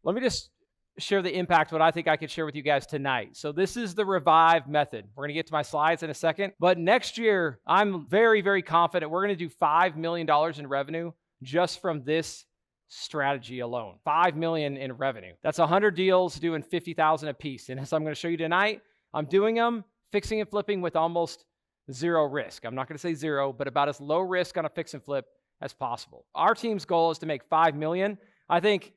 let me just share the impact, what I think I could share with you guys tonight. So this is the Revive method. We're going to get to my slides in a second, but next year, I'm very, very confident we're going to do $5 million in revenue just from this strategy alone. $5 million in revenue. That's 100 deals doing 50,000 a piece. And as I'm going to show you tonight, I'm doing them fixing and flipping with almost zero risk. I'm not going to say zero, but about as low risk on a fix and flip as possible. Our team's goal is to make 5 million. I think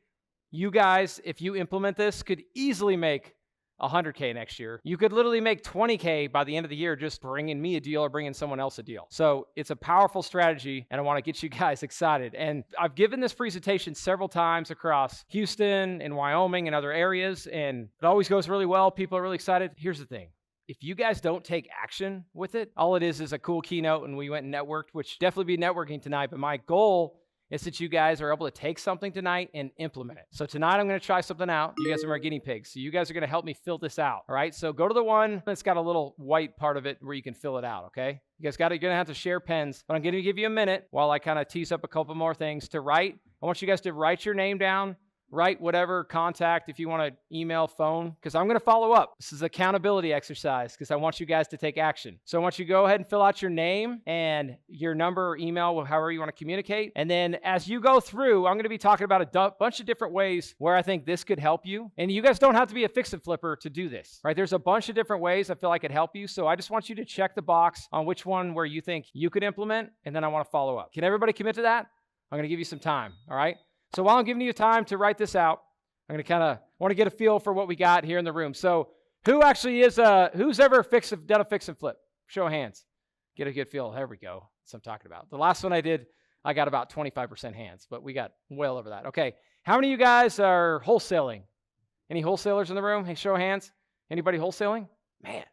you guys, if you implement this, could easily make 100K next year. You could literally make 20K by the end of the year just bringing me a deal or bringing someone else a deal. So it's a powerful strategy, and I want to get you guys excited. And I've given this presentation several times across Houston and Wyoming and other areas, and it always goes really well. People are really excited. Here's the thing. If you guys don't take action with it, all it is a cool keynote, and we went and networked, which definitely be networking tonight. But my goal is that you guys are able to take something tonight and implement it. So tonight I'm going to try something out. You guys are my guinea pigs. So you guys are going to help me fill this out. All right. So go to the one that's got a little white part of it where you can fill it out. Okay. You guys you're going to have to share pens, but I'm going to give you a minute while I kind of tease up a couple more things to write. I want you guys to write your name down. Write whatever contact, if you want to email, phone, because I'm going to follow up. This is an accountability exercise because I want you guys to take action. So I want you to go ahead and fill out your name and your number or email, however you want to communicate. And then as you go through, I'm going to be talking about a bunch of different ways where I think this could help you. And you guys don't have to be a fix and flipper to do this, right? There's a bunch of different ways I feel like it help you. So I just want you to check the box on which one where you think you could implement, and then I want to follow up. Can everybody commit to that? I'm going to give you some time, all right? So while I'm giving you time to write this out, I'm going to want to get a feel for what we got here in the room. So who actually is, who's ever done a fix and flip? Show of hands. Get a good feel. There we go. That's what I'm talking about. The last one I did, I got about 25% hands, but we got well over that. Okay. How many of you guys are wholesaling? Any wholesalers in the room? Hey, show of hands. Anybody wholesaling? Man,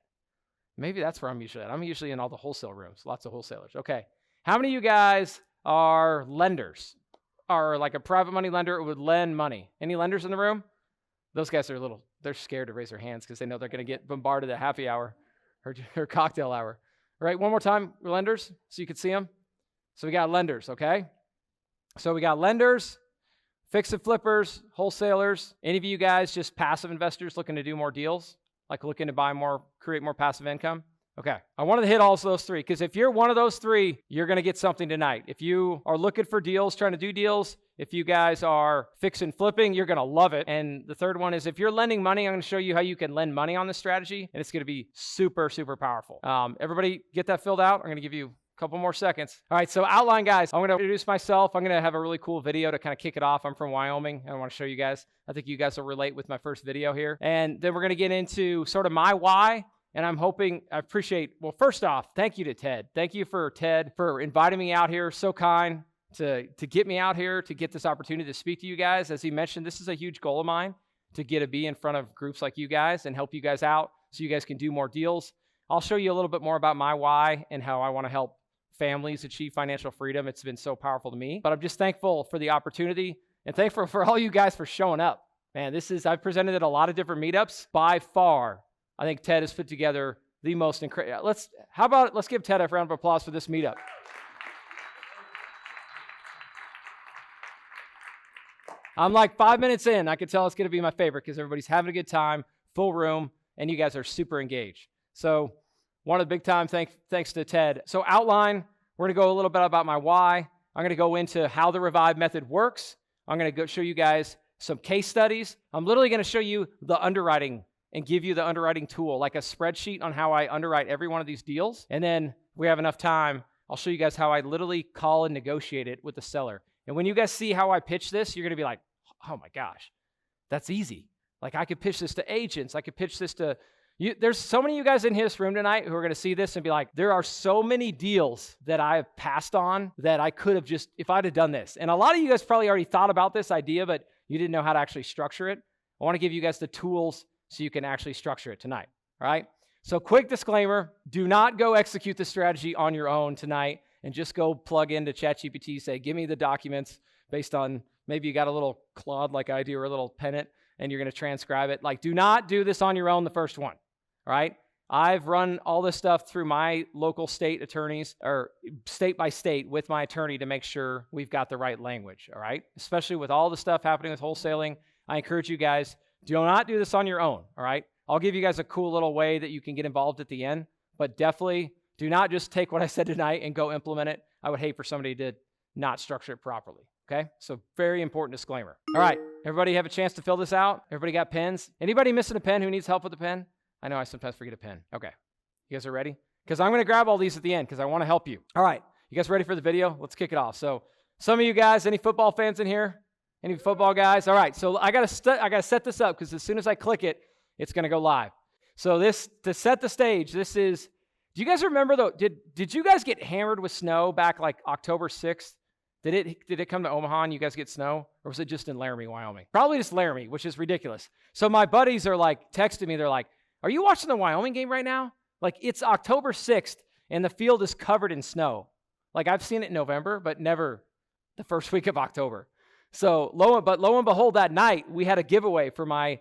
maybe that's where I'm usually at. I'm usually in all the wholesale rooms. Lots of wholesalers. Okay. How many of you guys are lenders? Are like a private money lender who would lend money? Any lenders in the room? Those guys are they're scared to raise their hands because they know they're going to get bombarded at happy hour or cocktail hour. All right, one more time, lenders, so you can see them. So we got lenders, okay? So we got lenders, fix and flippers, wholesalers. Any of you guys just passive investors looking to do more deals, like looking to buy more, create more passive income? Okay, I wanted to hit all of those three because if you're one of those three, you're going to get something tonight. If you are looking for deals, trying to do deals, if you guys are fix and flipping, you're going to love it. And the third one is if you're lending money, I'm going to show you how you can lend money on this strategy, and it's going to be super, super powerful. Everybody get that filled out. I'm going to give you a couple more seconds. All right, so outline, guys. I'm going to introduce myself. I'm going to have a really cool video to kind of kick it off. I'm from Wyoming. I want to show you guys. I think you guys will relate with my first video here. And then we're going to get into sort of my why. And I'm hoping, I appreciate, well, first off, thank you to Ted. Thank you for Ted for inviting me out here. So kind to get me out here, to get this opportunity to speak to you guys. As he mentioned, this is a huge goal of mine, to be in front of groups like you guys and help you guys out so you guys can do more deals. I'll show you a little bit more about my why and how I want to help families achieve financial freedom. It's been so powerful to me. But I'm just thankful for the opportunity and thankful for all you guys for showing up. Man, I've presented at a lot of different meetups. By far, I think Ted has put together the most incredible. Let's give Ted a round of applause for this meetup. I'm like 5 minutes in. I can tell it's going to be my favorite because everybody's having a good time, full room, and you guys are super engaged. So one of the big time thanks to Ted. So outline, we're going to go a little bit about my why. I'm going to go into how the Revive method works. I'm going to go show you guys some case studies. I'm literally going to show you the underwriting and give you the underwriting tool, like a spreadsheet on how I underwrite every one of these deals. And then if we have enough time, I'll show you guys how I literally call and negotiate it with the seller. And when you guys see how I pitch this, you're going to be like, oh my gosh, that's easy. Like I could pitch this to agents. I could pitch this to you. There's so many of you guys in this room tonight who are going to see this and be like, there are so many deals that I have passed on that I could have just, if I'd have done this. And a lot of you guys probably already thought about this idea, but you didn't know how to actually structure it. I want to give you guys the tools so you can actually structure it tonight, all right? So quick disclaimer, do not go execute the strategy on your own tonight and just go plug into ChatGPT, say, give me the documents based on, maybe you got a little Claude like I do or a little Pennant and you're going to transcribe it. Like, do not do this on your own the first one, all right? I've run all this stuff through my local state attorneys or state by state with my attorney to make sure we've got the right language, all right? Especially with all the stuff happening with wholesaling. I encourage you guys, do not do this on your own, all right? I'll give you guys a cool little way that you can get involved at the end, but definitely do not just take what I said tonight and go implement it. I would hate for somebody to not structure it properly, okay? So very important disclaimer. All right, everybody have a chance to fill this out? Everybody got pens? Anybody missing a pen who needs help with a pen? I know I sometimes forget a pen. Okay, you guys are ready? Because I'm going to grab all these at the end because I want to help you. All right, you guys ready for the video? Let's kick it off. So some of you guys, any football fans in here? Any football guys? All right, so I gotta set this up because as soon as I click it, it's going to go live. So this, to set the stage, this is, do you guys remember though, did you guys get hammered with snow back like October 6th? Did it come to Omaha and you guys get snow? Or was it just in Laramie, Wyoming? Probably just Laramie, which is ridiculous. So my buddies are like texting me, they're like, are you watching the Wyoming game right now? Like it's October 6th and the field is covered in snow. Like I've seen it in November, but never the first week of October. So lo and behold, that night we had a giveaway for my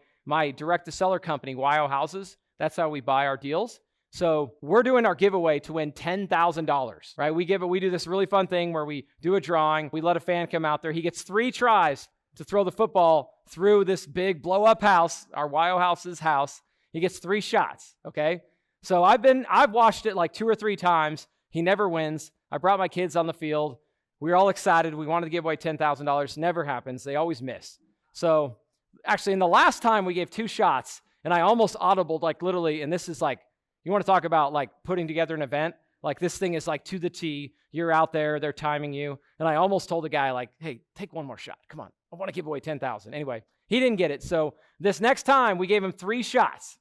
direct-to-seller company, YO Houses. That's how we buy our deals. So we're doing our giveaway to win $10,000, right? We do this really fun thing where we do a drawing. We let a fan come out there. He gets 3 tries to throw the football through this big blow-up house, our YO Houses house. He gets 3 shots, okay? So I've watched it like 2 or 3 times. He never wins. I brought my kids on the field. We were all excited. We wanted to give away $10,000. Never happens. They always miss. So actually, in the last time, we gave 2 shots, and I almost audibled, like literally, and this is like, you want to talk about like putting together an event? Like this thing is like to the T. You're out there. They're timing you. And I almost told the guy like, hey, take one more shot. Come on. I want to give away $10,000. Anyway, he didn't get it. So this next time, we gave him 3 shots.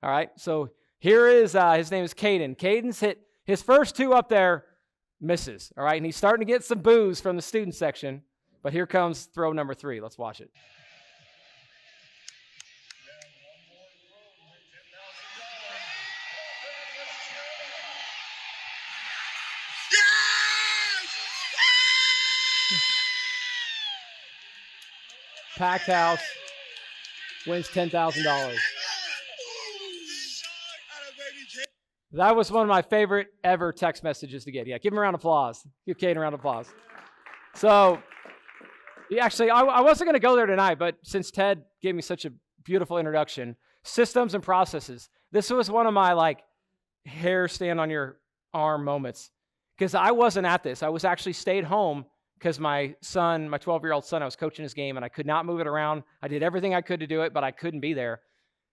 All right. So here is, his name is Caden. Caden's hit his first 2 up there. Misses, all right? And he's starting to get some boos from the student section, but here comes throw number 3. Let's watch it. Packed house, wins $10,000. That was one of my favorite ever text messages to get. Yeah, give him a round of applause. Give Kate a round of applause. So, actually, I wasn't going to go there tonight, but since Ted gave me such a beautiful introduction, systems and processes. This was one of my, like, hair stand on your arm moments because I wasn't at this. I was actually stayed home because my son, my 12-year-old son, I was coaching his game, and I could not move it around. I did everything I could to do it, but I couldn't be there.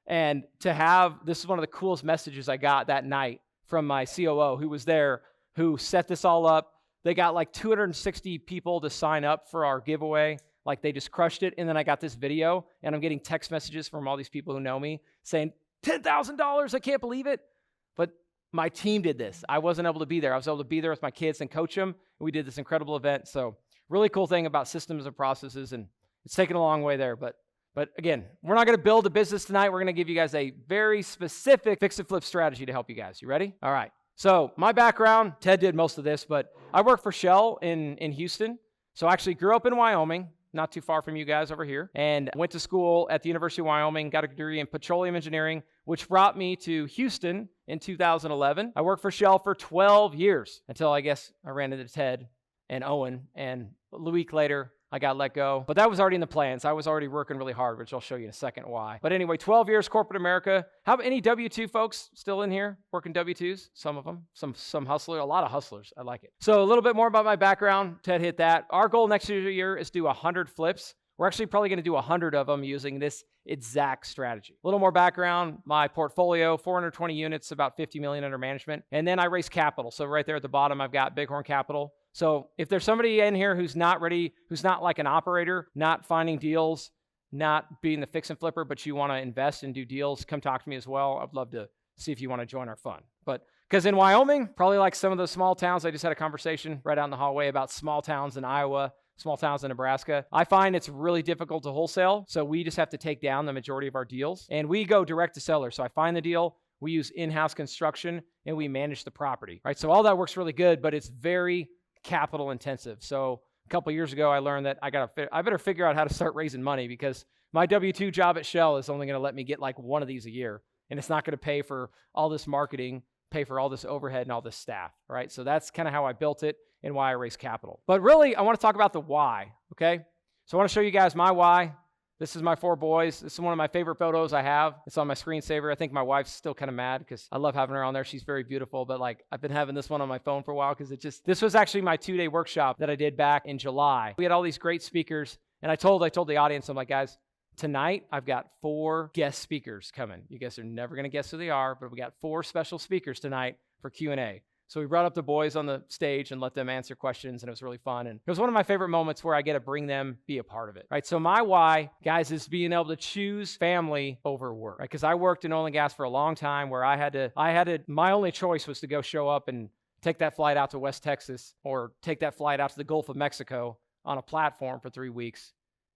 And to have, this is one of the coolest messages I got that night from my COO who was there, who set this all up. They got like 260 people to sign up for our giveaway. Like they just crushed it. And then I got this video and I'm getting text messages from all these people who know me saying, $10,000, I can't believe it. But my team did this. I wasn't able to be there. I was able to be there with my kids and coach them. We did this incredible event. So really cool thing about systems and processes, and it's taken a long way there, but again, we're not going to build a business tonight. We're going to give you guys a very specific fix and flip strategy to help you guys. You ready? All right. So my background, Ted did most of this, but I work for Shell in Houston. So I actually grew up in Wyoming, not too far from you guys over here, and went to school at the University of Wyoming, got a degree in petroleum engineering, which brought me to Houston in 2011. I worked for Shell for 12 years until I guess I ran into Ted and Owen, and a week later, I got let go, but that was already in the plans. I was already working really hard, which I'll show you in a second why. But anyway, 12 years corporate America. How any W-2 folks still in here working W-2s? Some of them, some hustler, a lot of hustlers. I like it. So a little bit more about my background. Ted hit that. Our goal next year is to do 100 flips. We're actually probably going to do 100 of them using this exact strategy. A little more background, my portfolio, 420 units, about 50 million under management. And then I raise capital. So right there at the bottom, I've got Bighorn Capital. So if there's somebody in here who's not ready, who's not like an operator, not finding deals, not being the fix and flipper, but you want to invest and do deals, come talk to me as well. I'd love to see if you want to join our fund. But because in Wyoming, probably like some of those small towns, I just had a conversation right out in the hallway about small towns in Iowa, small towns in Nebraska. I find it's really difficult to wholesale. So we just have to take down the majority of our deals, and we go direct to seller. So I find the deal, we use in-house construction, and we manage the property, right? So all that works really good, but it's very capital intensive. So a couple years ago, I learned that I better figure out how to start raising money, because my W-2 job at Shell is only going to let me get like one of these a year. And it's not going to pay for all this marketing, pay for all this overhead and all this staff, right? So that's kind of how I built it and why I raised capital. But really, I want to talk about the why, okay? So I want to show you guys my why. This is my 4 boys. This is one of my favorite photos I have. It's on my screensaver. I think my wife's still kind of mad because I love having her on there. She's very beautiful, but like I've been having this one on my phone for a while because this was actually my 2-day workshop that I did back in July. We had all these great speakers, and I told the audience, I'm like, guys, tonight I've got 4 guest speakers coming. You guys are never going to guess who they are, but we got 4 special speakers tonight for Q&A. So we brought up the boys on the stage and let them answer questions, and it was really fun. And it was one of my favorite moments where I get to bring them, be a part of it, right? So my why, guys, is being able to choose family over work, right? Because I worked in oil and gas for a long time where my only choice was to go show up and take that flight out to West Texas or take that flight out to the Gulf of Mexico on a platform for 3 weeks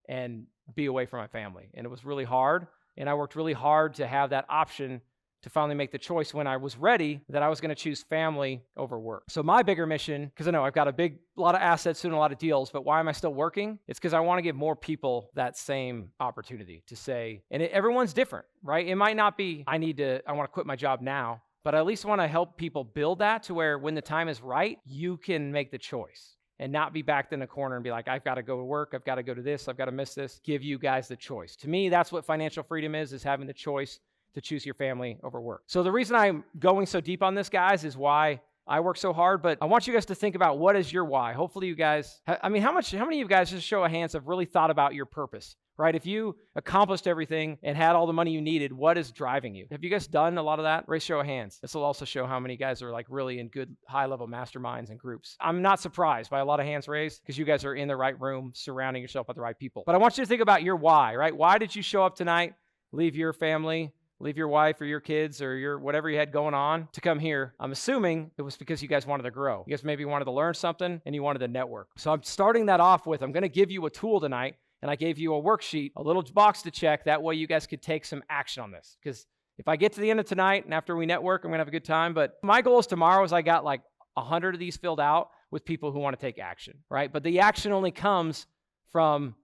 and be away from my family. And it was really hard, and I worked really hard to have that option to finally make the choice when I was ready that I was going to choose family over work. So my bigger mission, because I know I've got a lot of assets doing a lot of deals, but why am I still working? It's because I want to give more people that same opportunity to say, and everyone's different, right? It might not be, I want to quit my job now, but I at least want to help people build that to where when the time is right, you can make the choice and not be backed in a corner and be like, I've got to go to work, I've got to go to this, I've got to miss this. Give you guys the choice. To me, that's what financial freedom is having the choice to choose your family over work. So the reason I'm going so deep on this, guys, is why I work so hard, but I want you guys to think about what is your why. Hopefully you guys, how many of you guys, just show of hands, have really thought about your purpose, right? If you accomplished everything and had all the money you needed, what is driving you? Have you guys done a lot of that? Raise show of hands. This will also show how many guys are like really in good high-level masterminds and groups. I'm not surprised by a lot of hands raised because you guys are in the right room, surrounding yourself with the right people. But I want you to think about your why, right? Why did you show up tonight, leave your family, leave your wife or your kids or your whatever you had going on to come here? I'm assuming it was because you guys wanted to grow. You guys maybe wanted to learn something and you wanted to network. So I'm starting that off with, I'm going to give you a tool tonight, and I gave you a worksheet, a little box to check. That way you guys could take some action on this. Because if I get to the end of tonight and after we network, I'm going to have a good time. But my goal is tomorrow is I got like 100 of these filled out with people who want to take action, right? But the action only comes from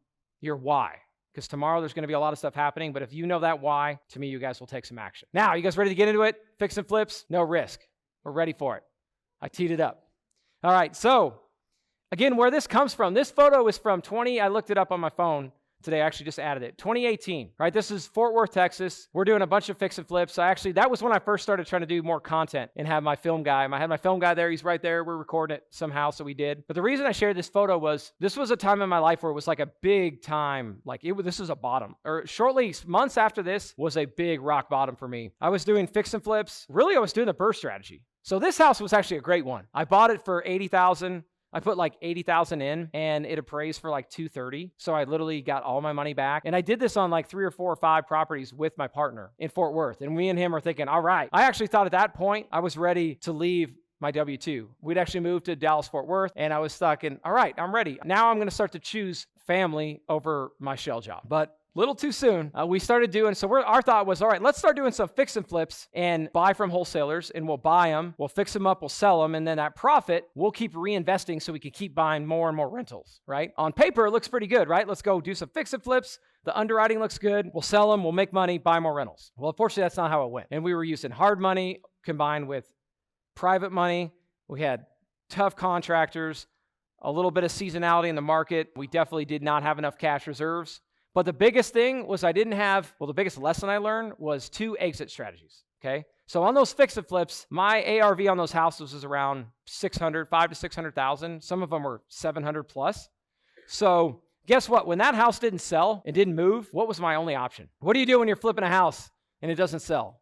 your why. Because tomorrow there's going to be a lot of stuff happening, but if you know that why, to me, you guys will take some action. Now, you guys ready to get into it? Fix and flips, no risk. We're ready for it. I teed it up. All right, so again, where this comes from, this photo is from I looked it up on my phone today. I actually just added it. 2018, right? This is Fort Worth, Texas. We're doing a bunch of fix and flips. That was when I first started trying to do more content and have my film guy. I had my film guy there. He's right there. We're recording it somehow, so we did. But the reason I shared this photo was this was a time in my life where it was like a big time, this was a bottom. Or shortly, months after this was a big rock bottom for me. I was doing fix and flips. Really, I was doing the burst strategy. So this house was actually a great one. I bought it for $80,000. I put like $80,000 in and it appraised for like $230,000. So I literally got all my money back. And I did this on like 3 or 4 or 5 properties with my partner in Fort Worth. And me and him are thinking, all right. I actually thought at that point I was ready to leave my W-2. We'd actually moved to Dallas, Fort Worth, and I was stuck in, all right, I'm ready. Now I'm going to start to choose family over my shell job. But little too soon, we started doing, our thought was, all right, let's start doing some fix and flips and buy from wholesalers, and we'll buy them, we'll fix them up, we'll sell them, and then that profit, we'll keep reinvesting so we can keep buying more and more rentals, right? On paper, it looks pretty good, right? Let's go do some fix and flips. The underwriting looks good. We'll sell them, we'll make money, buy more rentals. Well, unfortunately, that's not how it went. And we were using hard money combined with private money. We had tough contractors, a little bit of seasonality in the market. We definitely did not have enough cash reserves. But the biggest thing was the biggest lesson I learned was 2 exit strategies, okay? So on those fix and flips, my ARV on those houses was around $500,000 to $600,000. Some of them were 700 plus. So guess what? When that house didn't sell and didn't move, what was my only option? What do you do when you're flipping a house and it doesn't sell?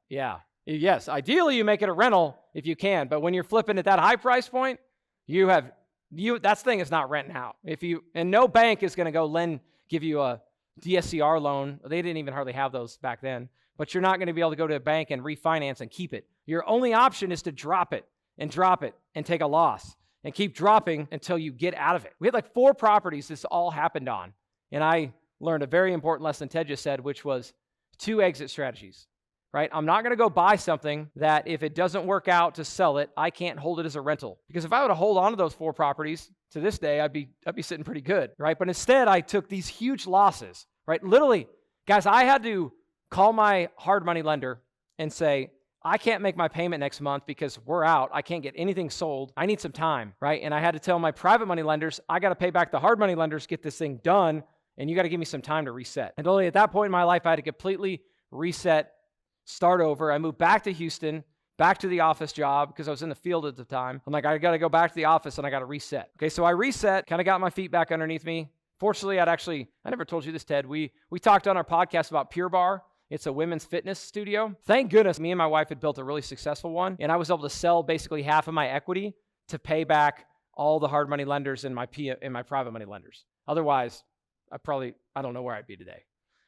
Yes, ideally you make it a rental if you can, but when you're flipping at that high price point, that thing is not renting out. And no bank is going to go give you a DSCR loan. They didn't even hardly have those back then, but you're not going to be able to go to a bank and refinance and keep it. Your only option is to drop it and take a loss and keep dropping until you get out of it. We had like 4 properties this all happened on, and I learned a very important lesson Ted just said, which was 2 exit strategies, right? I'm not going to go buy something that if it doesn't work out to sell it, I can't hold it as a rental. Because if I were to hold on to those 4 properties to this day, I'd be sitting pretty good, right? But instead, I took these huge losses, right? Literally, guys, I had to call my hard money lender and say, I can't make my payment next month because we're out. I can't get anything sold. I need some time, right? And I had to tell my private money lenders, I got to pay back the hard money lenders, get this thing done. and you got to give me some time to reset. And only at that point in my life, I had to completely reset, start over. I moved back to Houston, back to the office job because I was in the field at the time. I'm like, I got to go back to the office and I got to reset. Okay, so I reset, kind of got my feet back underneath me. Fortunately, I never told you this, Ted. We talked on our podcast about Pure Barre. It's a women's fitness studio. Thank goodness me and my wife had built a really successful one, and I was able to sell basically half of my equity to pay back all the hard money lenders and my private money lenders. Otherwise, I don't know where I'd be today.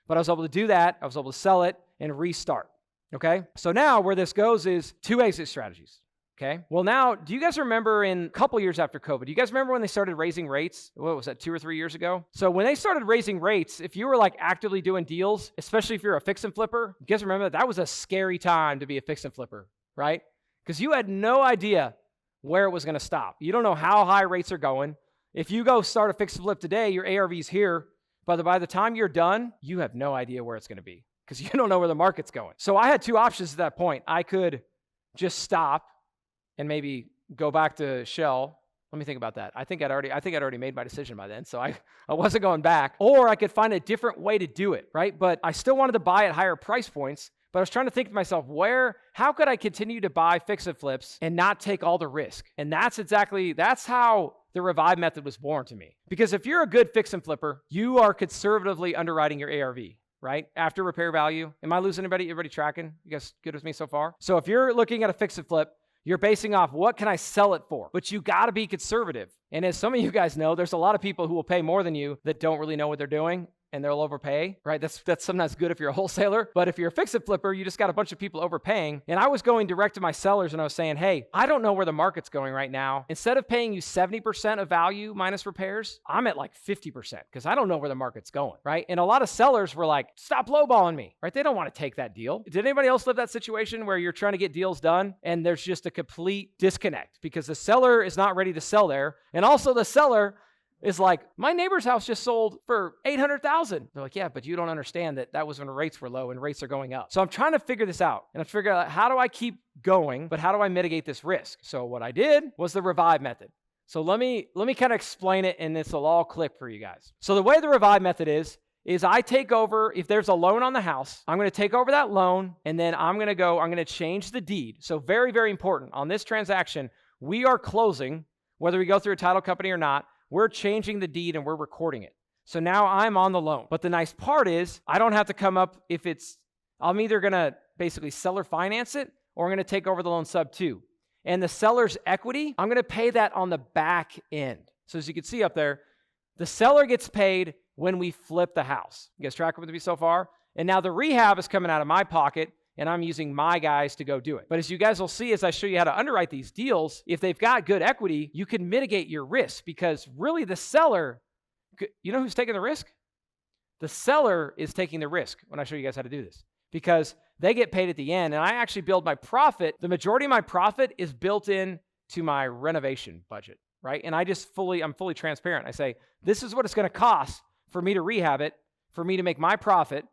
But I was able to do that. I was able to sell it and restart. Okay? So now where this goes is 2 exit strategies. Okay? Well, now, do you guys remember in a couple years after COVID, do you guys remember when they started raising rates? What was that, 2 or 3 years ago? So when they started raising rates, if you were like actively doing deals, especially if you're a fix and flipper, you guys remember that was a scary time to be a fix and flipper, right? Because you had no idea where it was going to stop. You don't know how high rates are going. If you go start a fix and flip today, your ARV's here, but by the time you're done, you have no idea where it's going to be because you don't know where the market's going. So I had 2 options at that point. I could just stop and maybe go back to Shell. Let me think about that. I think I'd already made my decision by then, so I wasn't going back. Or I could find a different way to do it, right? But I still wanted to buy at higher price points, but I was trying to think to myself, how could I continue to buy fix and flips and not take all the risk? And that's how the Revive method was born to me. Because if you're a good fix and flipper, you are conservatively underwriting your ARV, right? After repair value. Am I losing anybody? Everybody tracking? You guys good with me so far? So if you're looking at a fix and flip, you're basing off what can I sell it for? But you got to be conservative. And as some of you guys know, there's a lot of people who will pay more than you that don't really know what they're doing, and they'll overpay, right? That's sometimes good if you're a wholesaler. But if you're a fix-it flipper, you just got a bunch of people overpaying. And I was going direct to my sellers and I was saying, hey, I don't know where the market's going right now. Instead of paying you 70% of value minus repairs, I'm at like 50% because I don't know where the market's going, right? And a lot of sellers were like, stop lowballing me, right? They don't want to take that deal. Did anybody else live that situation where you're trying to get deals done and there's just a complete disconnect because the seller is not ready to sell there, and also the seller is like, my neighbor's house just sold for $800,000. They're like, yeah, but you don't understand that was when rates were low and rates are going up. So I'm trying to figure this out, and I'm figuring out how do I keep going, but how do I mitigate this risk? So what I did was the Revive method. So let me kind of explain it, and this will all click for you guys. So the way the Revive method is I take over, if there's a loan on the house, I'm going to take over that loan, and then I'm going to change the deed. So very, very important. On this transaction, we are closing, whether we go through a title company or not. We're changing the deed and we're recording it. So now I'm on the loan. But the nice part is I don't have to come up I'm either going to basically seller finance it or I'm going to take over the loan sub 2. And the seller's equity, I'm going to pay that on the back end. So as you can see up there, the seller gets paid when we flip the house. You guys tracking with me so far? And now the rehab is coming out of my pocket and I'm using my guys to go do it. But as you guys will see as I show you how to underwrite these deals, if they've got good equity, you can mitigate your risk because really the seller, you know who's taking the risk? The seller is taking the risk when I show you guys how to do this because they get paid at the end, and I actually build my profit. The majority of my profit is built in to my renovation budget, right? And I'm fully transparent. I say, this is what it's going to cost for me to rehab it, for me to make my profit,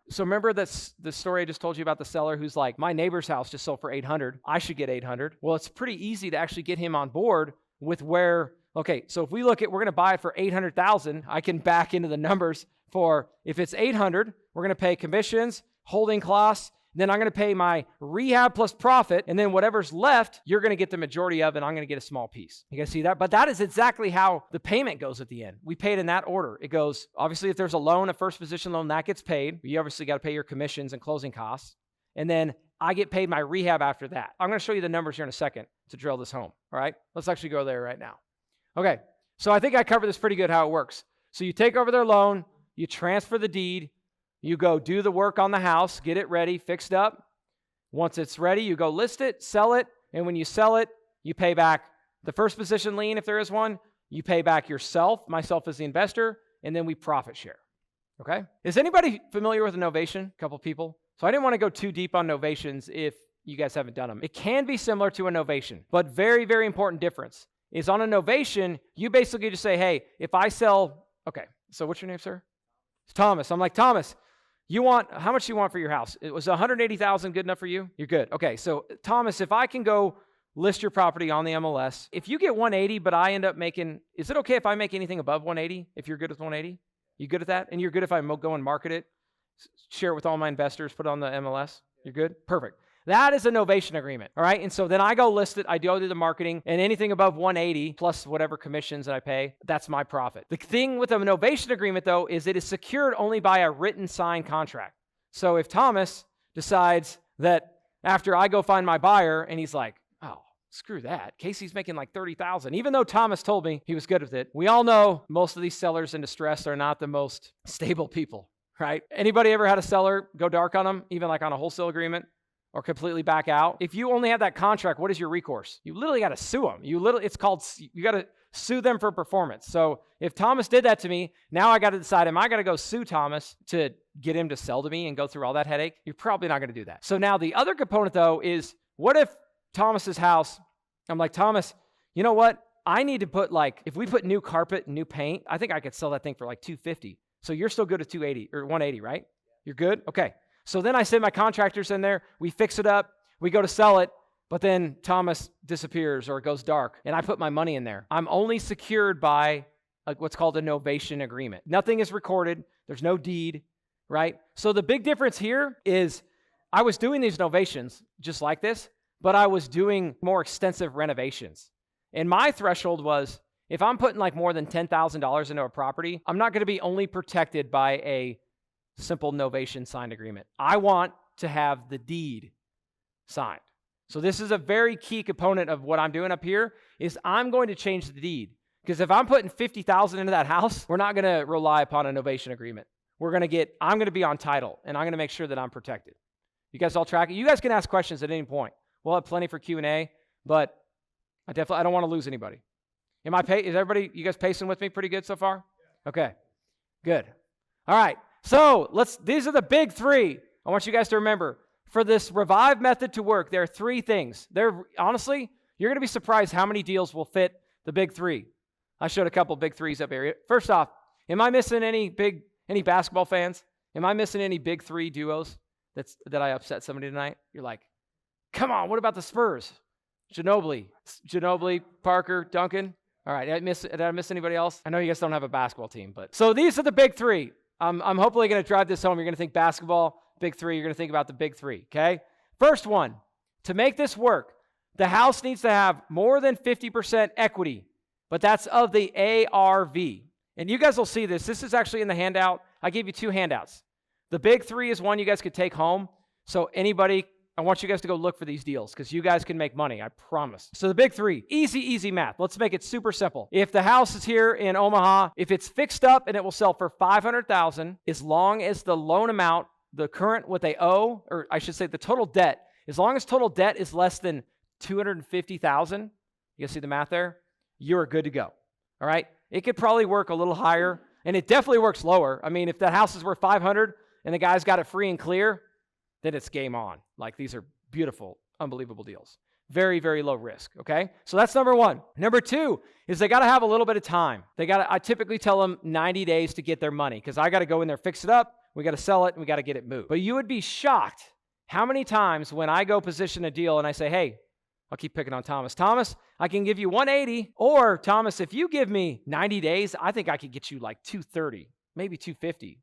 so remember the story I just told you about the seller who's like, my neighbor's house just sold for $800. I should get $800. Well, it's pretty easy to actually get him on board with so if we look at, we're going to buy it for $800,000. I can back into the numbers for, if it's $800, we're going to pay commissions, holding costs, then I'm going to pay my rehab plus profit, and then whatever's left, you're going to get the majority of, and I'm going to get a small piece. You guys see that? But that is exactly how the payment goes at the end. We pay it in that order. It goes, obviously, if there's a loan, a first position loan, that gets paid. You obviously got to pay your commissions and closing costs. And then I get paid my rehab after that. I'm going to show you the numbers here in a second to drill this home. All right? Let's actually go there right now. Okay. So I think I covered this pretty good how it works. So you take over their loan, you transfer the deed, you go do the work on the house, get it ready, fixed up. Once it's ready, you go list it, sell it, and when you sell it, you pay back the first position lien if there is one, you pay back yourself, myself as the investor, and then we profit share. Okay? Is anybody familiar with a novation? A couple people. So I didn't want to go too deep on novations if you guys haven't done them. It can be similar to a novation, but very, very important difference is on a novation, you basically just say, hey, if I sell, okay, so what's your name, sir? It's Thomas. I'm like, Thomas, how much do you want for your house? It was $180,000 good enough for you? You're good. Okay, so Thomas, if I can go list your property on the MLS, if you get 180, but I end up making, is it okay if I make anything above 180 if you're good with 180? You good at that? And you're good if I go and market it, share it with all my investors, put it on the MLS? You're good? Perfect. That is a novation agreement, all right? And so then I go list it, I do the marketing, and anything above 180 plus whatever commissions that I pay, that's my profit. The thing with a novation agreement, though, is it is secured only by a written signed contract. So if Thomas decides that after I go find my buyer and he's like, oh, screw that, Casey's making like $30,000, even though Thomas told me he was good with it. We all know most of these sellers in distress are not the most stable people, right? Anybody ever had a seller go dark on them, even like on a wholesale agreement, or completely back out? If you only have that contract, what is your recourse? You literally got to sue them. You got to sue them for performance. So if Thomas did that to me, now I got to decide, am I going to go sue Thomas to get him to sell to me and go through all that headache? You're probably not going to do that. So now the other component, though, is what if Thomas's house, I'm like, Thomas, you know what? I need to put if we put new carpet, new paint, I think I could sell that thing for like $250. So you're still good at 280 or 180, right? You're good? Okay. So then I send my contractors in there, we fix it up, we go to sell it, but then Thomas disappears or it goes dark, and I put my money in there. I'm only secured by what's called a novation agreement. Nothing is recorded. There's no deed, right? So the big difference here is I was doing these novations just like this, but I was doing more extensive renovations. And my threshold was, if I'm putting more than $10,000 into a property, I'm not going to be only protected by a simple novation signed agreement. I want to have the deed signed. So this is a very key component of what I'm doing up here is I'm going to change the deed. Because if I'm putting $50,000 into that house, we're not going to rely upon a novation agreement. I'm going to be on title, and I'm going to make sure that I'm protected. You guys all track it? You guys can ask questions at any point. We'll have plenty for Q&A, but I don't want to lose anybody. Is everybody, you guys pacing with me pretty good so far? Okay, good. All right. So these are the big three. I want you guys to remember, for this Revive method to work, there are three things. Honestly, you're going to be surprised how many deals will fit the big three. I showed a couple big threes up here. First off, am I missing any basketball fans? Am I missing any big three duos that I upset somebody tonight? You're like, come on, what about the Spurs? Ginobili, Parker, Duncan. All right, did I miss anybody else? I know you guys don't have a basketball team, but so these are the big three. I'm hopefully going to drive this home. You're going to think basketball, big three. You're going to think about the big three, okay? First one, to make this work, the house needs to have more than 50% equity, but that's of the ARV. And you guys will see this. This is actually in the handout. I gave you two handouts. The big three is one you guys could take home. So I want you guys to go look for these deals because you guys can make money, I promise. So the big three, easy math. Let's make it super simple. If the house is here in Omaha, if it's fixed up and it will sell for $500,000, as long as the loan amount, the current, what they owe, or I should say the total debt, as long as total debt is less than $250,000, you guys see the math there? You're good to go, all right? It could probably work a little higher, and it definitely works lower. I mean, if that house is worth $500,000 and the guy's got it free and clear, then it's game on. These are beautiful, unbelievable deals. Very, very low risk, okay? So that's number one. Number two is they got to have a little bit of time. I typically tell them 90 days to get their money because I got to go in there, fix it up, we got to sell it, and we got to get it moved. But you would be shocked how many times when I go position a deal and I say, hey, I'll keep picking on Thomas. Thomas, I can give you 180, or Thomas, if you give me 90 days, I think I could get you 230, maybe 250.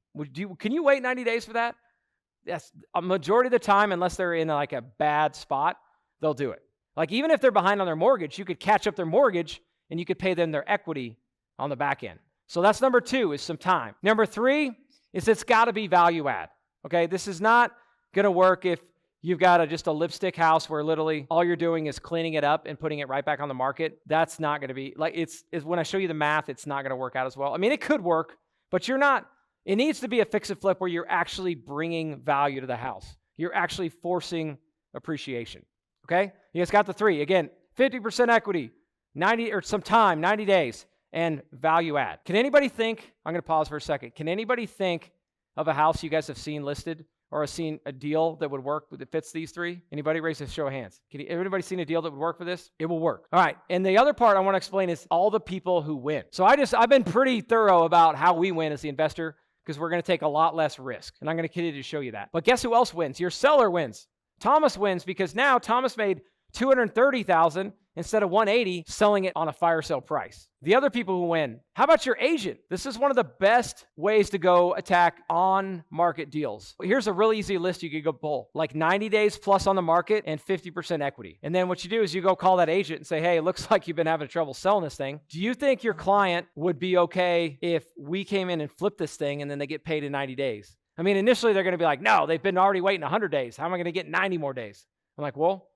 Can you wait 90 days for that? Yes, a majority of the time, unless they're in a bad spot, they'll do it. Even if they're behind on their mortgage, you could catch up their mortgage and you could pay them their equity on the back end. So that's number two, is some time. Number three is it's got to be value add. Okay, this is not going to work if you've got just a lipstick house where literally all you're doing is cleaning it up and putting it right back on the market. That's not going to be it's when I show you the math, it's not going to work out as well. I mean, it could work, but you're not. It needs to be a fix and flip where you're actually bringing value to the house. You're actually forcing appreciation, okay? You guys got the three. Again, 50% equity, 90 days, and value add. Can anybody think, I'm going to pause for a second. Can anybody think of a house you guys have seen listed or have seen a deal that would work that fits these three? Anybody raise a show of hands? Anybody seen a deal that would work for this? It will work. All right. And the other part I want to explain is all the people who win. So I've been pretty thorough about how we win as the investor, because we're going to take a lot less risk. And I'm going to continue to show you that. But guess who else wins? Your seller wins. Thomas wins because now Thomas made $230,000 instead of 180, selling it on a fire sale price. The other people who win, how about your agent? This is one of the best ways to go attack on-market deals. Here's a really easy list you could go pull, like 90 days plus on the market and 50% equity. And then what you do is you go call that agent and say, hey, it looks like you've been having trouble selling this thing. Do you think your client would be okay if we came in and flipped this thing and then they get paid in 90 days? I mean, initially they're going to be like, no, they've been already waiting 100 days. How am I going to get 90 more days? I'm like, well,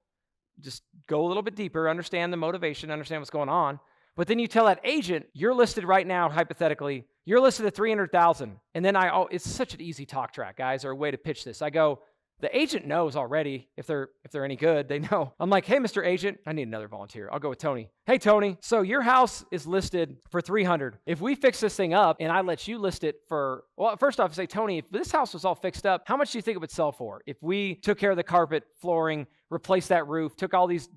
just go a little bit deeper, understand the motivation, understand what's going on. But then you tell that agent, you're listed right now, hypothetically, you're listed at 300,000. And then it's such an easy talk track, guys, or a way to pitch this. I go, the agent knows already if they're any good, they know. I'm like, hey, Mr. Agent, I need another volunteer. I'll go with Tony. Hey, Tony, so your house is listed for 300. If we fix this thing up and I let you list it for, well, first off, say, Tony, if this house was all fixed up, how much do you think it would sell for? If we took care of the carpet, flooring, replaced that roof, took all this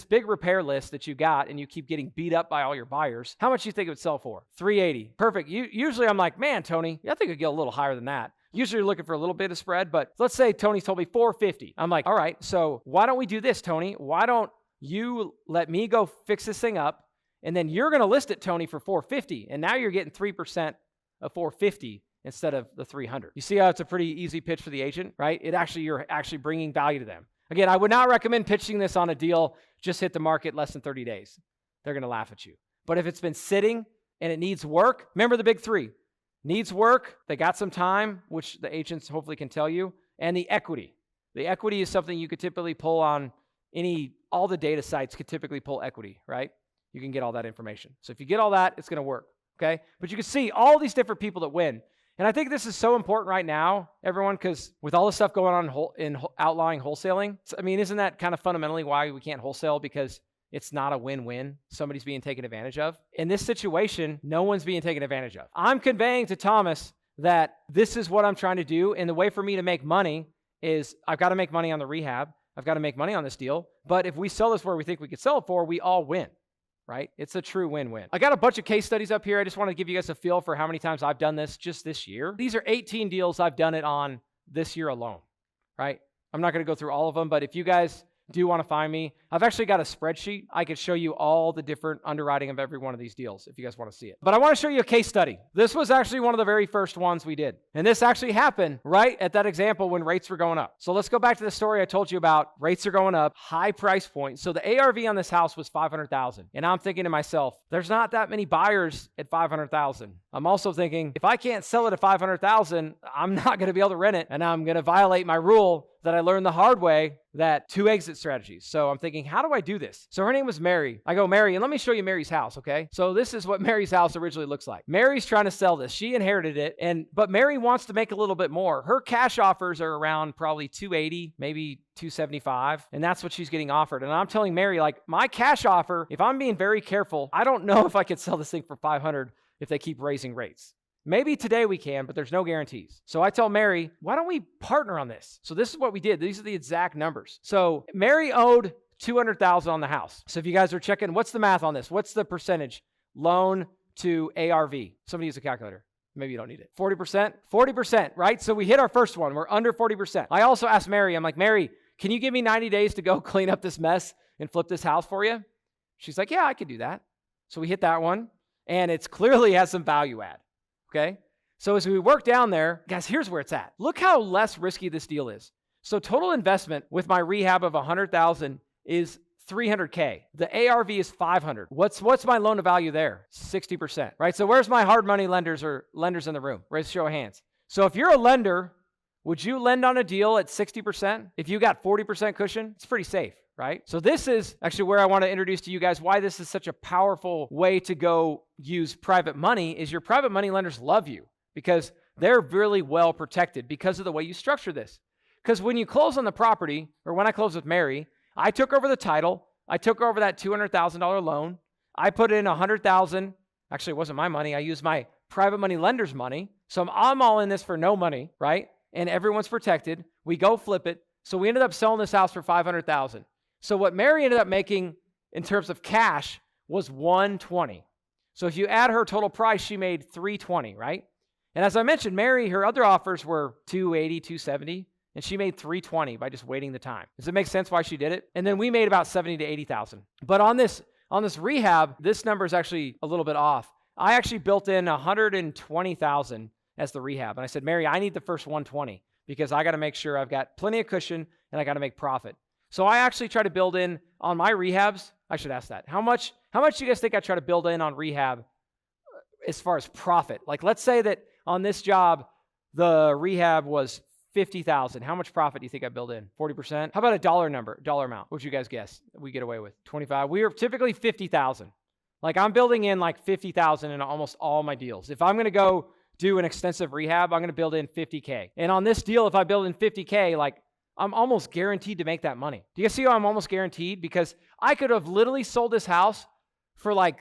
big repair list that you got and you keep getting beat up by all your buyers, how much do you think it would sell for? 380. Perfect. Usually I'm like, man, Tony, I think it'd get a little higher than that. Usually you're looking for a little bit of spread, but let's say Tony told me 450. I'm like, all right, so why don't we do this, Tony? Why don't you let me go fix this thing up, and then you're going to list it, Tony, for 450, and now you're getting 3% of 450 instead of the 300. You see how it's a pretty easy pitch for the agent, right? You're actually bringing value to them. Again, I would not recommend pitching this on a deal just hit the market less than 30 days. They're going to laugh at you. But if it's been sitting and it needs work, remember the big three. Needs work, they got some time, which the agents hopefully can tell you, and the equity. The equity is something you could typically pull on all the data sites could typically pull equity, right? You can get all that information. So if you get all that, it's going to work, okay? But you can see all these different people that win. And I think this is so important right now, everyone, because with all the stuff going on in outlying wholesaling, I mean, isn't that kind of fundamentally why we can't wholesale? Because it's not a win-win. Somebody's being taken advantage of. In this situation, no one's being taken advantage of. I'm conveying to Thomas that this is what I'm trying to do, and the way for me to make money is I've got to make money on the rehab. I've got to make money on this deal. But if we sell this where we think we could sell it for, we all win, right? It's a true win-win. I got a bunch of case studies up here. I just want to give you guys a feel for how many times I've done this just this year. These are 18 deals I've done it on this year alone, right? I'm not going to go through all of them, but if you guys do want to find me, I've actually got a spreadsheet. I could show you all the different underwriting of every one of these deals if you guys want to see it. But I want to show you a case study. This was actually one of the very first ones we did. And this actually happened right at that example when rates were going up. So let's go back to the story I told you about. Rates are going up, high price point. So the ARV on this house was $500,000. And I'm thinking to myself, there's not that many buyers at $500,000. I'm also thinking, if I can't sell it at $500,000, I'm not going to be able to rent it. And I'm going to violate my rule that I learned the hard way, that 2 exit strategies. So I'm thinking, how do I do this? So her name was Mary. I go, Mary, and let me show you Mary's house, okay? So this is what Mary's house originally looks like. Mary's trying to sell this. She inherited it, but Mary wants to make a little bit more. Her cash offers are around probably $280, maybe $275, and that's what she's getting offered. And I'm telling Mary, like, my cash offer, if I'm being very careful, I don't know if I could sell this thing for $500 if they keep raising rates. Maybe today we can, but there's no guarantees. So I tell Mary, why don't we partner on this? So this is what we did. These are the exact numbers. So Mary owed $200,000 on the house. So if you guys are checking, what's the math on this? What's the percentage? Loan to ARV. Somebody use a calculator. Maybe you don't need it. 40%? 40%, right? So we hit our first one. We're under 40%. I also asked Mary, I'm like, Mary, can you give me 90 days to go clean up this mess and flip this house for you? She's like, yeah, I could do that. So we hit that one, and it clearly has some value add. Okay, so as we work down there, guys, here's where it's at. Look how less risky this deal is. So total investment with my rehab of $100,000 is $300K. The ARV is $500. What's my loan to value there? 60%, right? So where's my hard money lenders or lenders in the room? Raise a show of hands. So if you're a lender, would you lend on a deal at 60%? If you got 40% cushion, it's pretty safe, right? So this is actually where I want to introduce to you guys why this is such a powerful way to go use private money. Is your private money lenders love you because they're really well protected because of the way you structure this. Because when you close on the property, or when I closed with Mary, I took over the title. I took over that $200,000 loan. I put in $100,000. Actually, it wasn't my money. I used my private money lender's money. So I'm all in this for no money, right? And everyone's protected. We go flip it. So we ended up selling this house for $500,000. So what Mary ended up making in terms of cash was $120. So if you add her total price, she made $320, right? And as I mentioned, Mary, her other offers were $280, $270. and she made 320 by just waiting the time. Does it make sense why she did it? And then we made about 70 to 80,000. But on this rehab, this number is actually a little bit off. I actually built in 120,000 as the rehab. And I said, Mary, I need the first 120 because I got to make sure I've got plenty of cushion and I got to make profit. So I actually try to build in on my rehabs. I should ask that. How much do you guys think I try to build in on rehab as far as profit? Like, let's say that on this job, the rehab was 50,000. How much profit do you think I build in? 40%? How about a dollar amount? What would you guys guess we get away with? 25? We are typically 50,000. Like, I'm building in like 50,000 in almost all my deals. If I'm going to go do an extensive rehab, I'm going to build in 50K. And on this deal, if I build in 50K, like, I'm almost guaranteed to make that money. Do you guys see how I'm almost guaranteed? Because I could have literally sold this house for like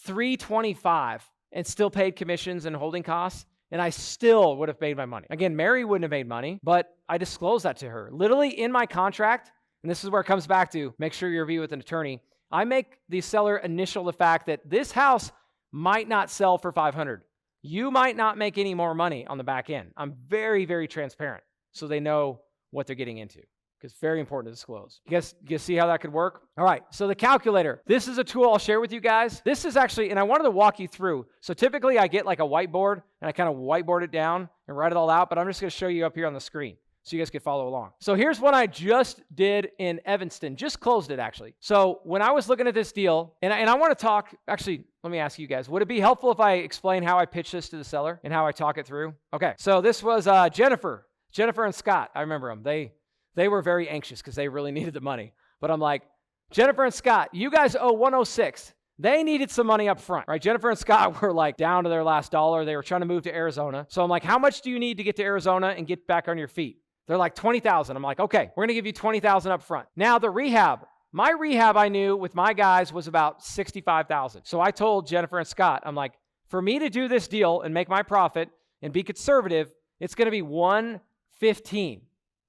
$325 and still paid commissions and holding costs, and I still would have made my money. Again, Mary wouldn't have made money, but I disclosed that to her. Literally in my contract, and this is where it comes back to, make sure you review with an attorney, I make the seller initial the fact that this house might not sell for $500. You might not make any more money on the back end. I'm very, very transparent so they know what they're getting into, because it's very important to disclose. You guys see how that could work? All right, so the calculator. This is a tool I'll share with you guys. This is actually, and I wanted to walk you through. So typically I get like a whiteboard, and I kind of whiteboard it down and write it all out, but I'm just going to show you up here on the screen so you guys can follow along. So here's what I just did in Evanston. Just closed it, actually. So when I was looking at this deal, and I want to talk, actually, let me ask you guys, would it be helpful if I explain how I pitch this to the seller and how I talk it through? Okay, so this was Jennifer and Scott. I remember them. They were very anxious because they really needed the money. But I'm like, Jennifer and Scott, you guys owe 106. They needed some money up front, right? Jennifer and Scott were like down to their last dollar. They were trying to move to Arizona. So I'm like, how much do you need to get to Arizona and get back on your feet? They're like 20,000. I'm like, okay, we're going to give you 20,000 up front. Now the rehab, my rehab I knew with my guys was about 65,000. So I told Jennifer and Scott, I'm like, for me to do this deal and make my profit and be conservative, it's going to be 115.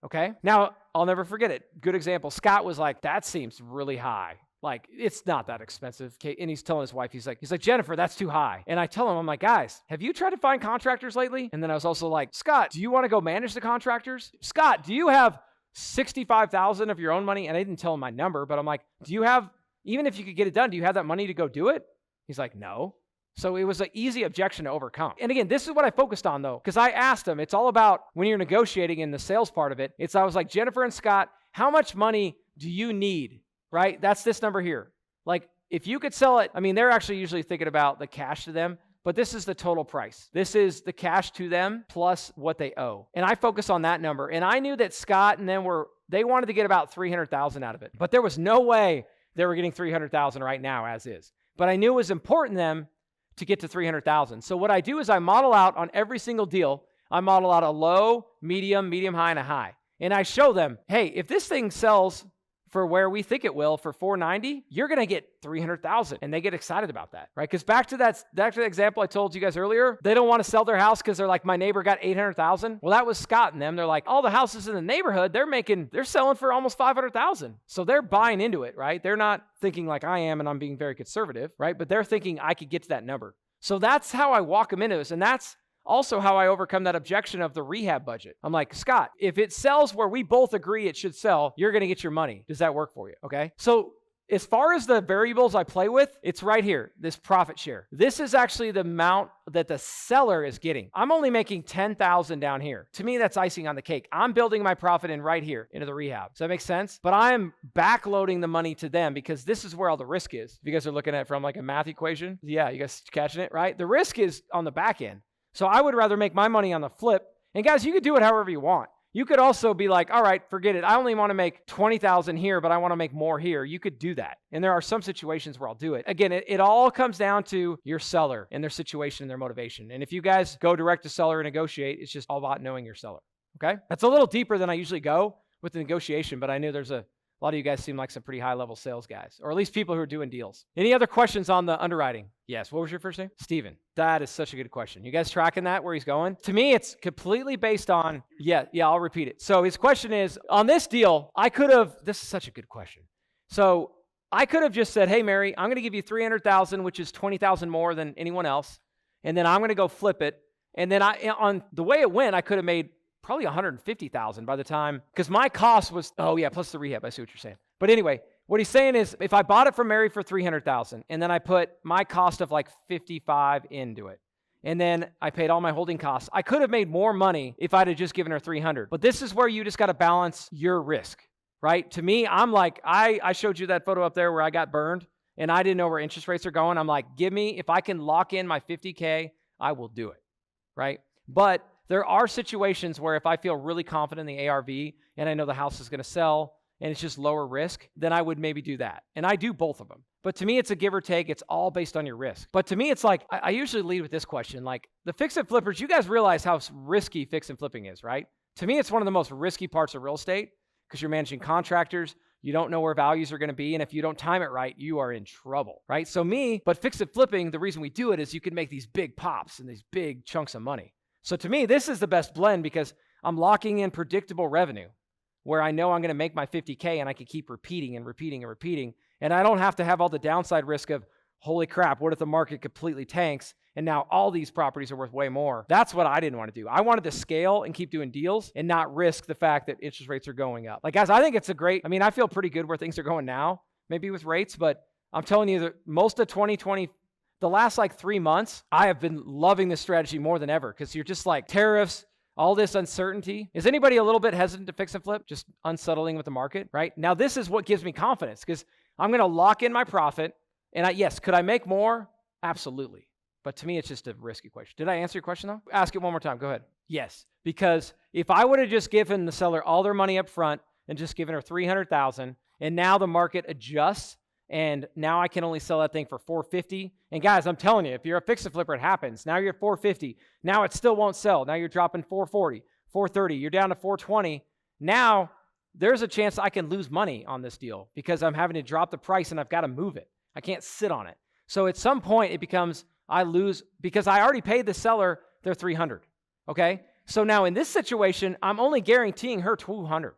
Okay. Now I'll never forget it. Good example. Scott was like, that seems really high. Like, it's not that expensive. And he's telling his wife, he's like, Jennifer, that's too high. And I tell him, I'm like, guys, have you tried to find contractors lately? And then I was also like, Scott, do you want to go manage the contractors? Scott, do you have 65,000 of your own money? And I didn't tell him my number, but I'm like, do you have, even if you could get it done, do you have that money to go do it? He's like, no. So it was an easy objection to overcome. And again, this is what I focused on though, because I asked him, it's all about when you're negotiating in the sales part of it. I was like, Jennifer and Scott, how much money do you need? Right? That's this number here. Like, if you could sell it, I mean, they're actually usually thinking about the cash to them, but this is the total price. This is the cash to them plus what they owe. And I focus on that number. And I knew that Scott and them they wanted to get about 300,000 out of it, but there was no way they were getting 300,000 right now as is. But I knew it was important to them to get to 300,000. So what I do is I model out on every single deal, I model out a low, medium high, and a high. And I show them, hey, if this thing sells for where we think it will for 490, you're going to get 300,000. And they get excited about that, right? Because back to the example I told you guys earlier, they don't want to sell their house because they're like, my neighbor got 800,000. Well, that was Scott and them. They're like, all the houses in the neighborhood, they're selling for almost 500,000. So they're buying into it, right? They're not thinking like I am and I'm being very conservative, right? But they're thinking I could get to that number. So that's how I walk them into this. And that's also how I overcome that objection of the rehab budget. I'm like, Scott, if it sells where we both agree it should sell, you're going to get your money. Does that work for you? Okay. So as far as the variables I play with, it's right here, this profit share. This is actually the amount that the seller is getting. I'm only making 10,000 down here. To me, that's icing on the cake. I'm building my profit in right here into the rehab. Does that make sense? But I am backloading the money to them because this is where all the risk is. If you guys are looking at it from like a math equation, yeah, you guys catching it, right? The risk is on the back end. So I would rather make my money on the flip. And guys, you could do it however you want. You could also be like, all right, forget it. I only want to make 20,000 here, but I want to make more here. You could do that. And there are some situations where I'll do it. Again, it all comes down to your seller and their situation and their motivation. And if you guys go direct to seller and negotiate, it's just all about knowing your seller. Okay? That's a little deeper than I usually go with the negotiation, but I knew there's a lot of you guys seem like some pretty high-level sales guys, or at least people who are doing deals. Any other questions on the underwriting? Yes. What was your first name? Steven. That is such a good question. You guys tracking that, where he's going? To me, it's completely based on, yeah, I'll repeat it. So his question is, on this deal, this is such a good question. So I could have just said, hey, Mary, I'm going to give you 300,000, which is 20,000 more than anyone else. And then I'm going to go flip it. And then on the way it went, I could have made probably 150,000 by the time, because my cost was, oh yeah, plus the rehab. I see what you're saying. But anyway, what he's saying is if I bought it from Mary for 300,000 and then I put my cost of like 55 into it, and then I paid all my holding costs, I could have made more money if I'd have just given her 300. But this is where you just got to balance your risk, right? To me, I'm like, I showed you that photo up there where I got burned and I didn't know where interest rates are going. I'm like, give me, if I can lock in my 50K, I will do it, right? But there are situations where if I feel really confident in the ARV and I know the house is going to sell and it's just lower risk, then I would maybe do that. And I do both of them. But to me, it's a give or take. It's all based on your risk. But to me, it's like, I usually lead with this question, like the fix and flippers, you guys realize how risky fix and flipping is, right? To me, it's one of the most risky parts of real estate because you're managing contractors. You don't know where values are going to be. And if you don't time it right, you are in trouble, right? So but fix and flipping, the reason we do it is you can make these big pops and these big chunks of money. So to me, this is the best blend because I'm locking in predictable revenue where I know I'm going to make my 50K and I can keep repeating and repeating and repeating. And I don't have to have all the downside risk of, holy crap, what if the market completely tanks and now all these properties are worth way more? That's what I didn't want to do. I wanted to scale and keep doing deals and not risk the fact that interest rates are going up. Like, guys, I think it's I feel pretty good where things are going now, maybe with rates, but I'm telling you that most of 2020, the last like 3 months, I have been loving this strategy more than ever because you're just like tariffs, all this uncertainty. Is anybody a little bit hesitant to fix and flip? Just unsettling with the market, right? Now, this is what gives me confidence because I'm going to lock in my profit. And yes, could I make more? Absolutely. But to me, it's just a risky question. Did I answer your question though? Ask it one more time. Go ahead. Yes. Because if I would have just given the seller all their money up front and just given her 300,000 and now the market adjusts and now I can only sell that thing for 450. And guys, I'm telling you, if you're a fix and flipper, it happens. Now you're at 450. Now it still won't sell. Now you're dropping 440, 430. You're down to 420. Now there's a chance I can lose money on this deal because I'm having to drop the price and I've got to move it. I can't sit on it. So at some point it becomes I lose because I already paid the seller their 300. Okay. So now in this situation, I'm only guaranteeing her 200.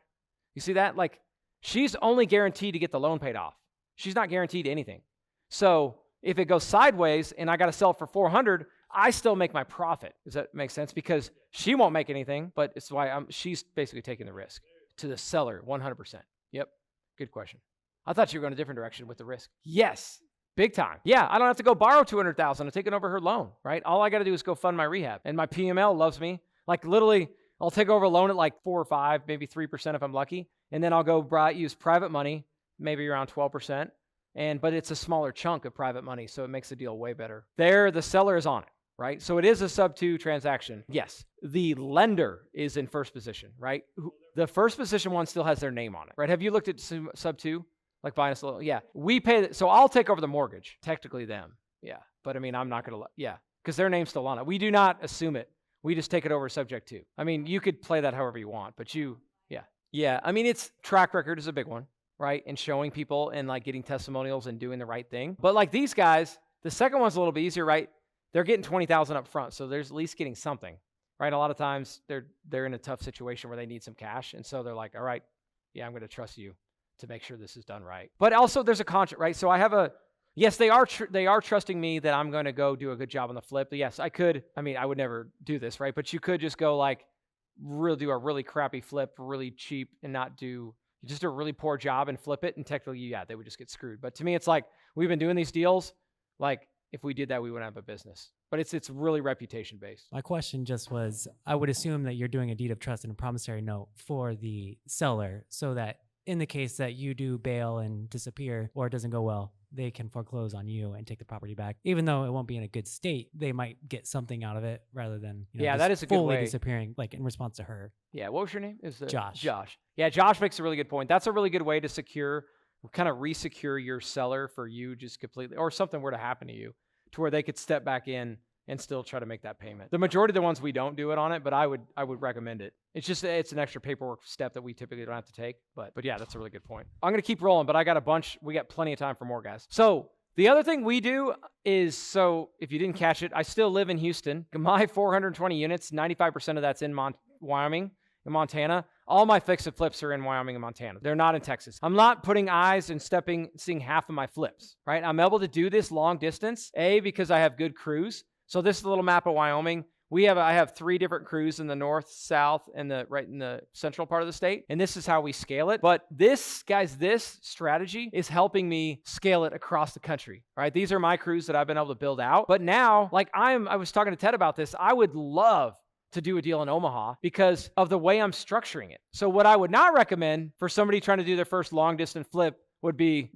You see that? Like she's only guaranteed to get the loan paid off. She's not guaranteed anything. So if it goes sideways and I got to sell it for 400, I still make my profit. Does that make sense? Because she won't make anything, but it's why she's basically taking the risk to the seller 100%. Yep. Good question. I thought you were going a different direction with the risk. Yes. Big time. Yeah. I don't have to go borrow 200,000 and take it over her loan, right? All I got to do is go fund my rehab. And my PML loves me. Like literally, I'll take over a loan at like 4 or 5, maybe 3% if I'm lucky. And then I'll go use private money, maybe around 12%. But it's a smaller chunk of private money, so it makes the deal way better. There, the seller is on it, right? So it is a sub-2 transaction. Yes, the lender is in first position, right? The first position one still has their name on it, right? Have you looked at sub-2, like buying us a little? Yeah, we pay, so I'll take over the mortgage, technically them, yeah. But I mean, I'm not going to, yeah, because their name's still on it. We do not assume it. We just take it over subject to. I mean, you could play that however you want, but yeah. Yeah, I mean, it's track record is a big one. Right? And showing people and like getting testimonials and doing the right thing. But like these guys, the second one's a little bit easier, right? They're getting 20,000 up front. So there's at least getting something, right? A lot of times they're in a tough situation where they need some cash. And so they're like, all right, yeah, I'm going to trust you to make sure this is done right. But also there's a contract, right? So I have yes, they are trusting me that I'm going to go do a good job on the flip. But yes, I would never do this, right? But you could just go like do a really crappy flip, really cheap and not do just do a really poor job and flip it, and technically, yeah, they would just get screwed. But to me, it's like, we've been doing these deals, like, if we did that, we wouldn't have a business. But it's really reputation-based. My question just was, I would assume that you're doing a deed of trust and a promissory note for the seller so that in the case that you do bail and disappear or it doesn't go well, they can foreclose on you and take the property back. Even though it won't be in a good state, they might get something out of it rather than that is a good way. Disappearing, like in response to her. Yeah, what was your name? Josh. Josh. Yeah, Josh makes a really good point. That's a really good way to kind of re-secure your seller for you just completely, or something were to happen to you, to where they could step back in and still try to make that payment. The majority of the ones we don't do it on it, but I would recommend it. It's an extra paperwork step that we typically don't have to take. But yeah, that's a really good point. I'm going to keep rolling, but I got a bunch. We got plenty of time for more, guys. So the other thing we do is, so if you didn't catch it, I still live in Houston. My 420 units, 95% of that's in Wyoming and Montana. All my fix and flips are in Wyoming and Montana. They're not in Texas. I'm not putting eyes and seeing half of my flips, right? I'm able to do this long distance, because I have good crews. So this is a little map of Wyoming. I have 3 different crews in the north, south, and right in the central part of the state. And this is how we scale it. But this strategy is helping me scale it across the country. Right? These are my crews that I've been able to build out. But now, like I was talking to Ted about this, I would love to do a deal in Omaha because of the way I'm structuring it. So what I would not recommend for somebody trying to do their first long distance flip would be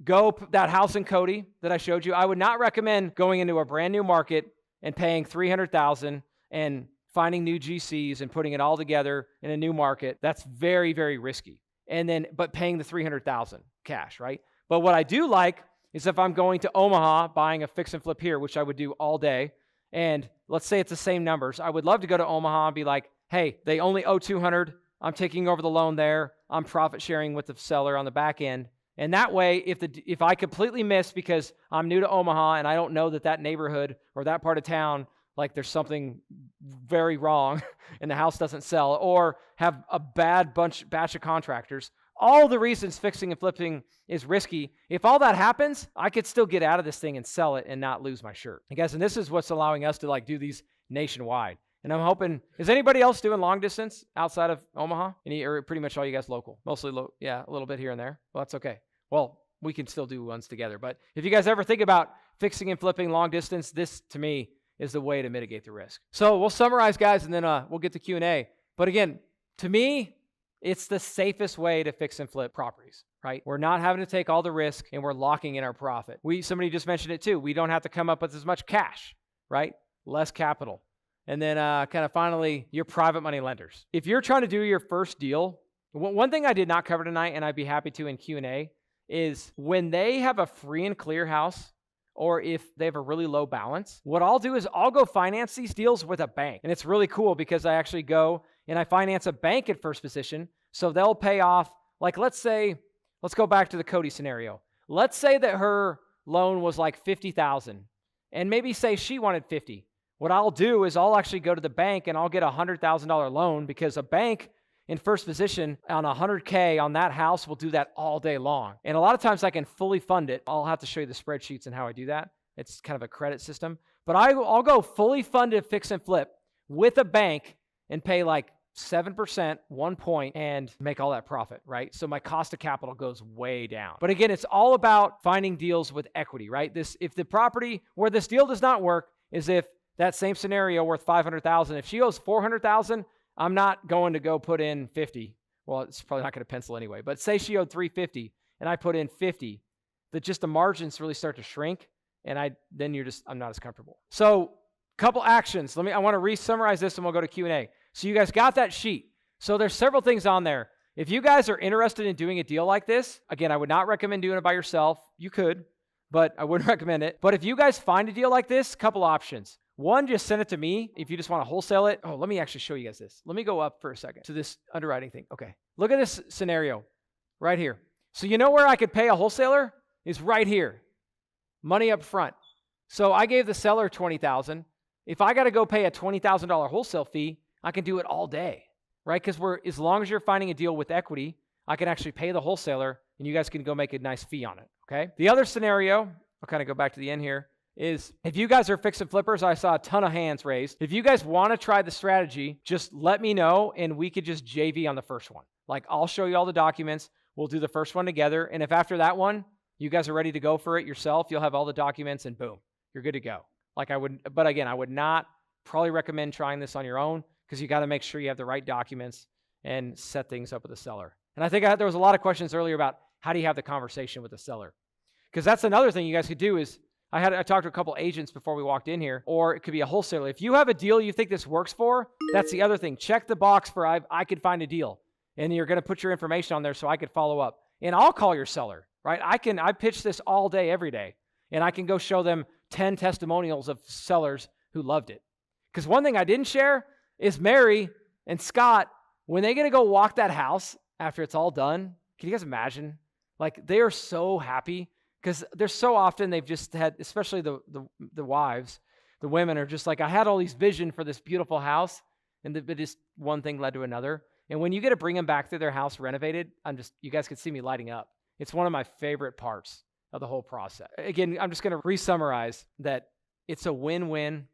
that house in Cody that I showed you. I would not recommend going into a brand new market and paying $300,000 and finding new GCs and putting it all together in a new market. That's very, very risky. But paying the $300,000 cash, right? But what I do like is if I'm going to Omaha, buying a fix and flip here, which I would do all day, and let's say it's the same numbers. I would love to go to Omaha and be like, hey, they only owe $200. I'm taking over the loan there. I'm profit sharing with the seller on the back end. And that way, if I completely miss because I'm new to Omaha and I don't know that neighborhood or that part of town, like there's something very wrong and the house doesn't sell, or have a bad batch of contractors, all the reasons fixing and flipping is risky. If all that happens, I could still get out of this thing and sell it and not lose my shirt. And guys, and this is what's allowing us to do these nationwide. And I'm hoping, is anybody else doing long distance outside of Omaha? Or pretty much all you guys local? Mostly, yeah, a little bit here and there. Well, that's okay. Well, we can still do ones together. But if you guys ever think about fixing and flipping long distance, this to me is the way to mitigate the risk. So we'll summarize, guys, and then we'll get to Q&A. But again, to me, it's the safest way to fix and flip properties, right? We're not having to take all the risk and we're locking in our profit. Somebody just mentioned it too. We don't have to come up with as much cash, right? Less capital. And then kind of finally, your private money lenders. If you're trying to do your first deal, one thing I did not cover tonight, and I'd be happy to in Q&A, is when they have a free and clear house, or if they have a really low balance, what I'll do is I'll go finance these deals with a bank. And it's really cool because I actually go and I finance a bank at first position. So they'll pay off, like let's go back to the Cody scenario. Let's say that her loan was like $50,000 and maybe say she wanted 50. What I'll do is I'll actually go to the bank and I'll get a $100,000 loan, because a bank in first position on $100K on that house will do that all day long. And a lot of times I can fully fund it. I'll have to show you the spreadsheets and how I do that. It's kind of a credit system. But I'll go fully funded fix and flip with a bank and pay like 7%, 1 point, and make all that profit, right? So my cost of capital goes way down. But again, it's all about finding deals with equity, right? If the property where this deal does not work is if that same scenario worth $500,000, if she owes $400,000, I'm not going to go put in 50. Well, it's probably not going to pencil anyway. But say she owed 350 and I put in 50, the margins really start to shrink, and I'm not as comfortable. So, couple actions. I want to re-summarize this and we'll go to Q&A. So you guys got that sheet. So there's several things on there. If you guys are interested in doing a deal like this, again, I would not recommend doing it by yourself. You could, but I wouldn't recommend it. But if you guys find a deal like this, couple options. One, just send it to me if you just want to wholesale it. Oh, let me actually show you guys this. Let me go up for a second to this underwriting thing. Okay. Look at this scenario right here. So you know where I could pay a wholesaler is right here. Money up front. So I gave the seller $20,000. If I got to go pay a $20,000 wholesale fee, I can do it all day, right? Because as long as you're finding a deal with equity, I can actually pay the wholesaler and you guys can go make a nice fee on it, okay? The other scenario, I'll kind of go back to the end here, is if you guys are fix and flippers, I saw a ton of hands raised. If you guys want to try the strategy, just let me know and we could just JV on the first one. Like I'll show you all the documents. We'll do the first one together. And if after that one, you guys are ready to go for it yourself, you'll have all the documents and boom, you're good to go. But again, I would not probably recommend trying this on your own because you got to make sure you have the right documents and set things up with the seller. And I think there was a lot of questions earlier about how do you have the conversation with the seller? Because that's another thing you guys could do is, I talked to a couple agents before we walked in here, or it could be a wholesaler. If you have a deal you think this works for, that's the other thing. Check the box for I could find a deal. And you're going to put your information on there so I could follow up. And I'll call your seller, right? I pitch this all day, every day. And I can go show them 10 testimonials of sellers who loved it. Because one thing I didn't share is Mary and Scott, when they get to go walk that house after it's all done, can you guys imagine? Like they are so happy because they're so often they've just had, especially the wives, the women are just like, I had all these vision for this beautiful house, and just one thing led to another. And when you get to bring them back to their house renovated, you guys can see me lighting up. It's one of my favorite parts of the whole process. Again, I'm just going to re-summarize that it's a win-win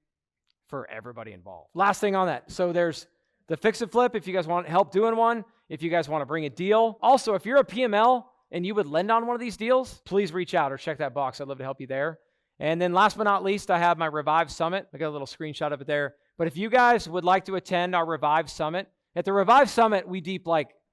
for everybody involved. Last thing on that. So there's the fix and flip if you guys want help doing one, if you guys want to bring a deal. Also, if you're a PML and you would lend on one of these deals, please reach out or check that box. I'd love to help you there. And then last but not least, I have my Revive Summit. I got a little screenshot of it there. But if you guys would like to attend our Revive Summit, at the Revive Summit,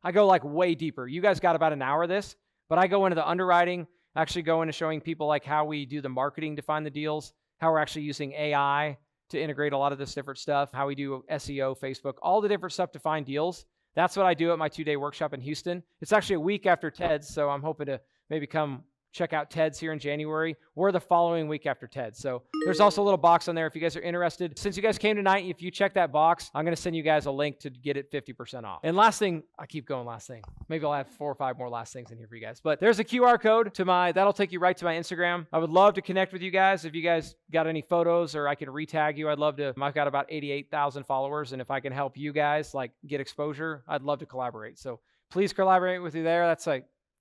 I go way deeper. You guys got about an hour of this, but I go into the underwriting, actually go into showing people like how we do the marketing to find the deals, how we're actually using AI to integrate a lot of this different stuff, how we do SEO, Facebook, all the different stuff to find deals. That's what I do at my 2-day workshop in Houston. It's actually a week after TEDS, so I'm hoping to maybe come check out TEDS here in January or the following week after TEDS. So there's also a little box on there if you guys are interested. Since you guys came tonight, if you check that box, I'm going to send you guys a link to get it 50% off. And last thing, I keep going last thing. Maybe I'll add 4 or 5 more last things in here for you guys. But there's a QR code that'll take you right to my Instagram. I would love to connect with you guys. If you guys got any photos or I can retag you, I'd love to. I've got about 88,000 followers. And if I can help you guys get exposure, I'd love to collaborate. So please collaborate with you there. That's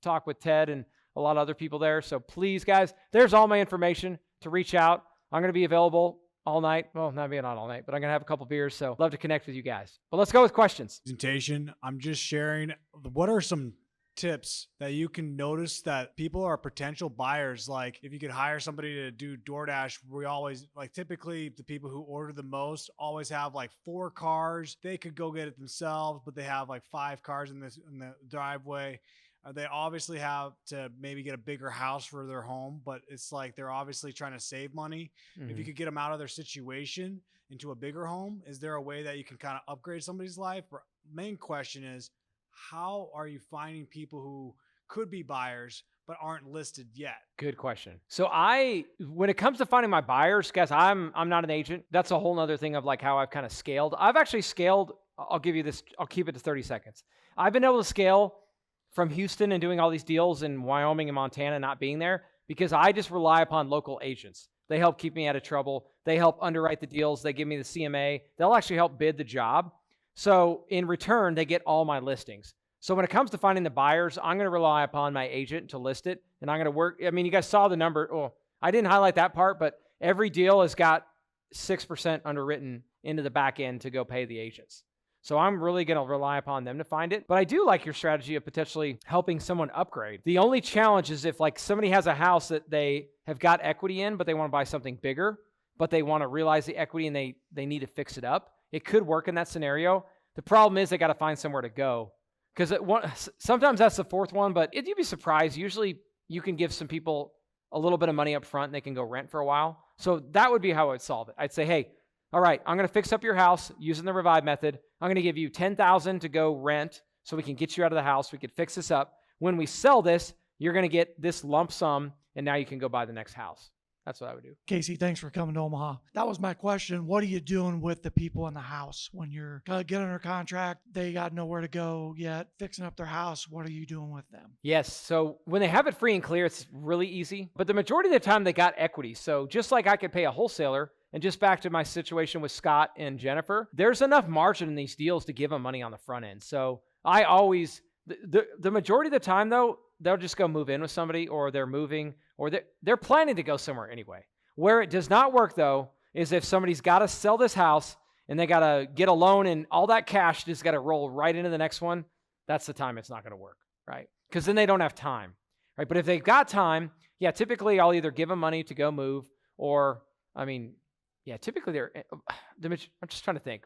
talk with Ted and a lot of other people there. So please, guys, there's all my information to reach out. I'm going to be available all night. Well, not all night, but I'm going to have a couple beers. So love to connect with you guys. But let's go with questions. Presentation. I'm just sharing. What are some tips that you can notice that people are potential buyers? Like if you could hire somebody to do DoorDash, we always typically the people who order the most always have 4 cars. They could go get it themselves, but they have 5 cars in the driveway. They obviously have to maybe get a bigger house for their home, but it's they're obviously trying to save money. Mm-hmm. If you could get them out of their situation into a bigger home, is there a way that you can kind of upgrade somebody's life? Main question is, how are you finding people who could be buyers but aren't listed yet? Good question. So when it comes to finding my buyers, guys, I'm not an agent. That's a whole nother thing of how I've kind of scaled. I've actually scaled. I'll give you this. I'll keep it to 30 seconds. I've been able to scale from Houston and doing all these deals in Wyoming and Montana, not being there, because I just rely upon local agents. They help keep me out of trouble. They help underwrite the deals. They give me the CMA. They'll actually help bid the job. So in return, they get all my listings. So when it comes to finding the buyers, I'm going to rely upon my agent to list it. And I'm going to work. I mean, you guys saw the number. Oh, I didn't highlight that part, but every deal has got 6% underwritten into the back end to go pay the agents. So I'm really going to rely upon them to find it. But I do like your strategy of potentially helping someone upgrade. The only challenge is if somebody has a house that they have got equity in, but they want to buy something bigger, but they want to realize the equity and they need to fix it up. It could work in that scenario. The problem is they got to find somewhere to go. Because sometimes that's the fourth one, but you'd be surprised. Usually you can give some people a little bit of money up front and they can go rent for a while. So that would be how I would solve it. I'd say, hey, all right, I'm going to fix up your house using the Revive method. I'm going to give you $10,000 to go rent so we can get you out of the house. We could fix this up. When we sell this, you're going to get this lump sum, and now you can go buy the next house. That's what I would do. Casey, thanks for coming to Omaha. That was my question. What are you doing with the people in the house when you're getting under contract? They got nowhere to go yet, fixing up their house. What are you doing with them? Yes. So when they have it free and clear, it's really easy. But the majority of the time, they got equity. So just like I could pay a wholesaler, and just back to my situation with Scott and Jennifer, there's enough margin in these deals to give them money on the front end. So I always, the majority of the time though, they'll just go move in with somebody, or they're moving, or they're planning to go somewhere anyway. Where it does not work though, is if somebody's got to sell this house and they got to get a loan and all that cash just got to roll right into the next one. That's the time it's not going to work, right? Because then they don't have time, right? But if they've got time, yeah, typically I'll either give them money to go move, or, typically I'm just trying to think.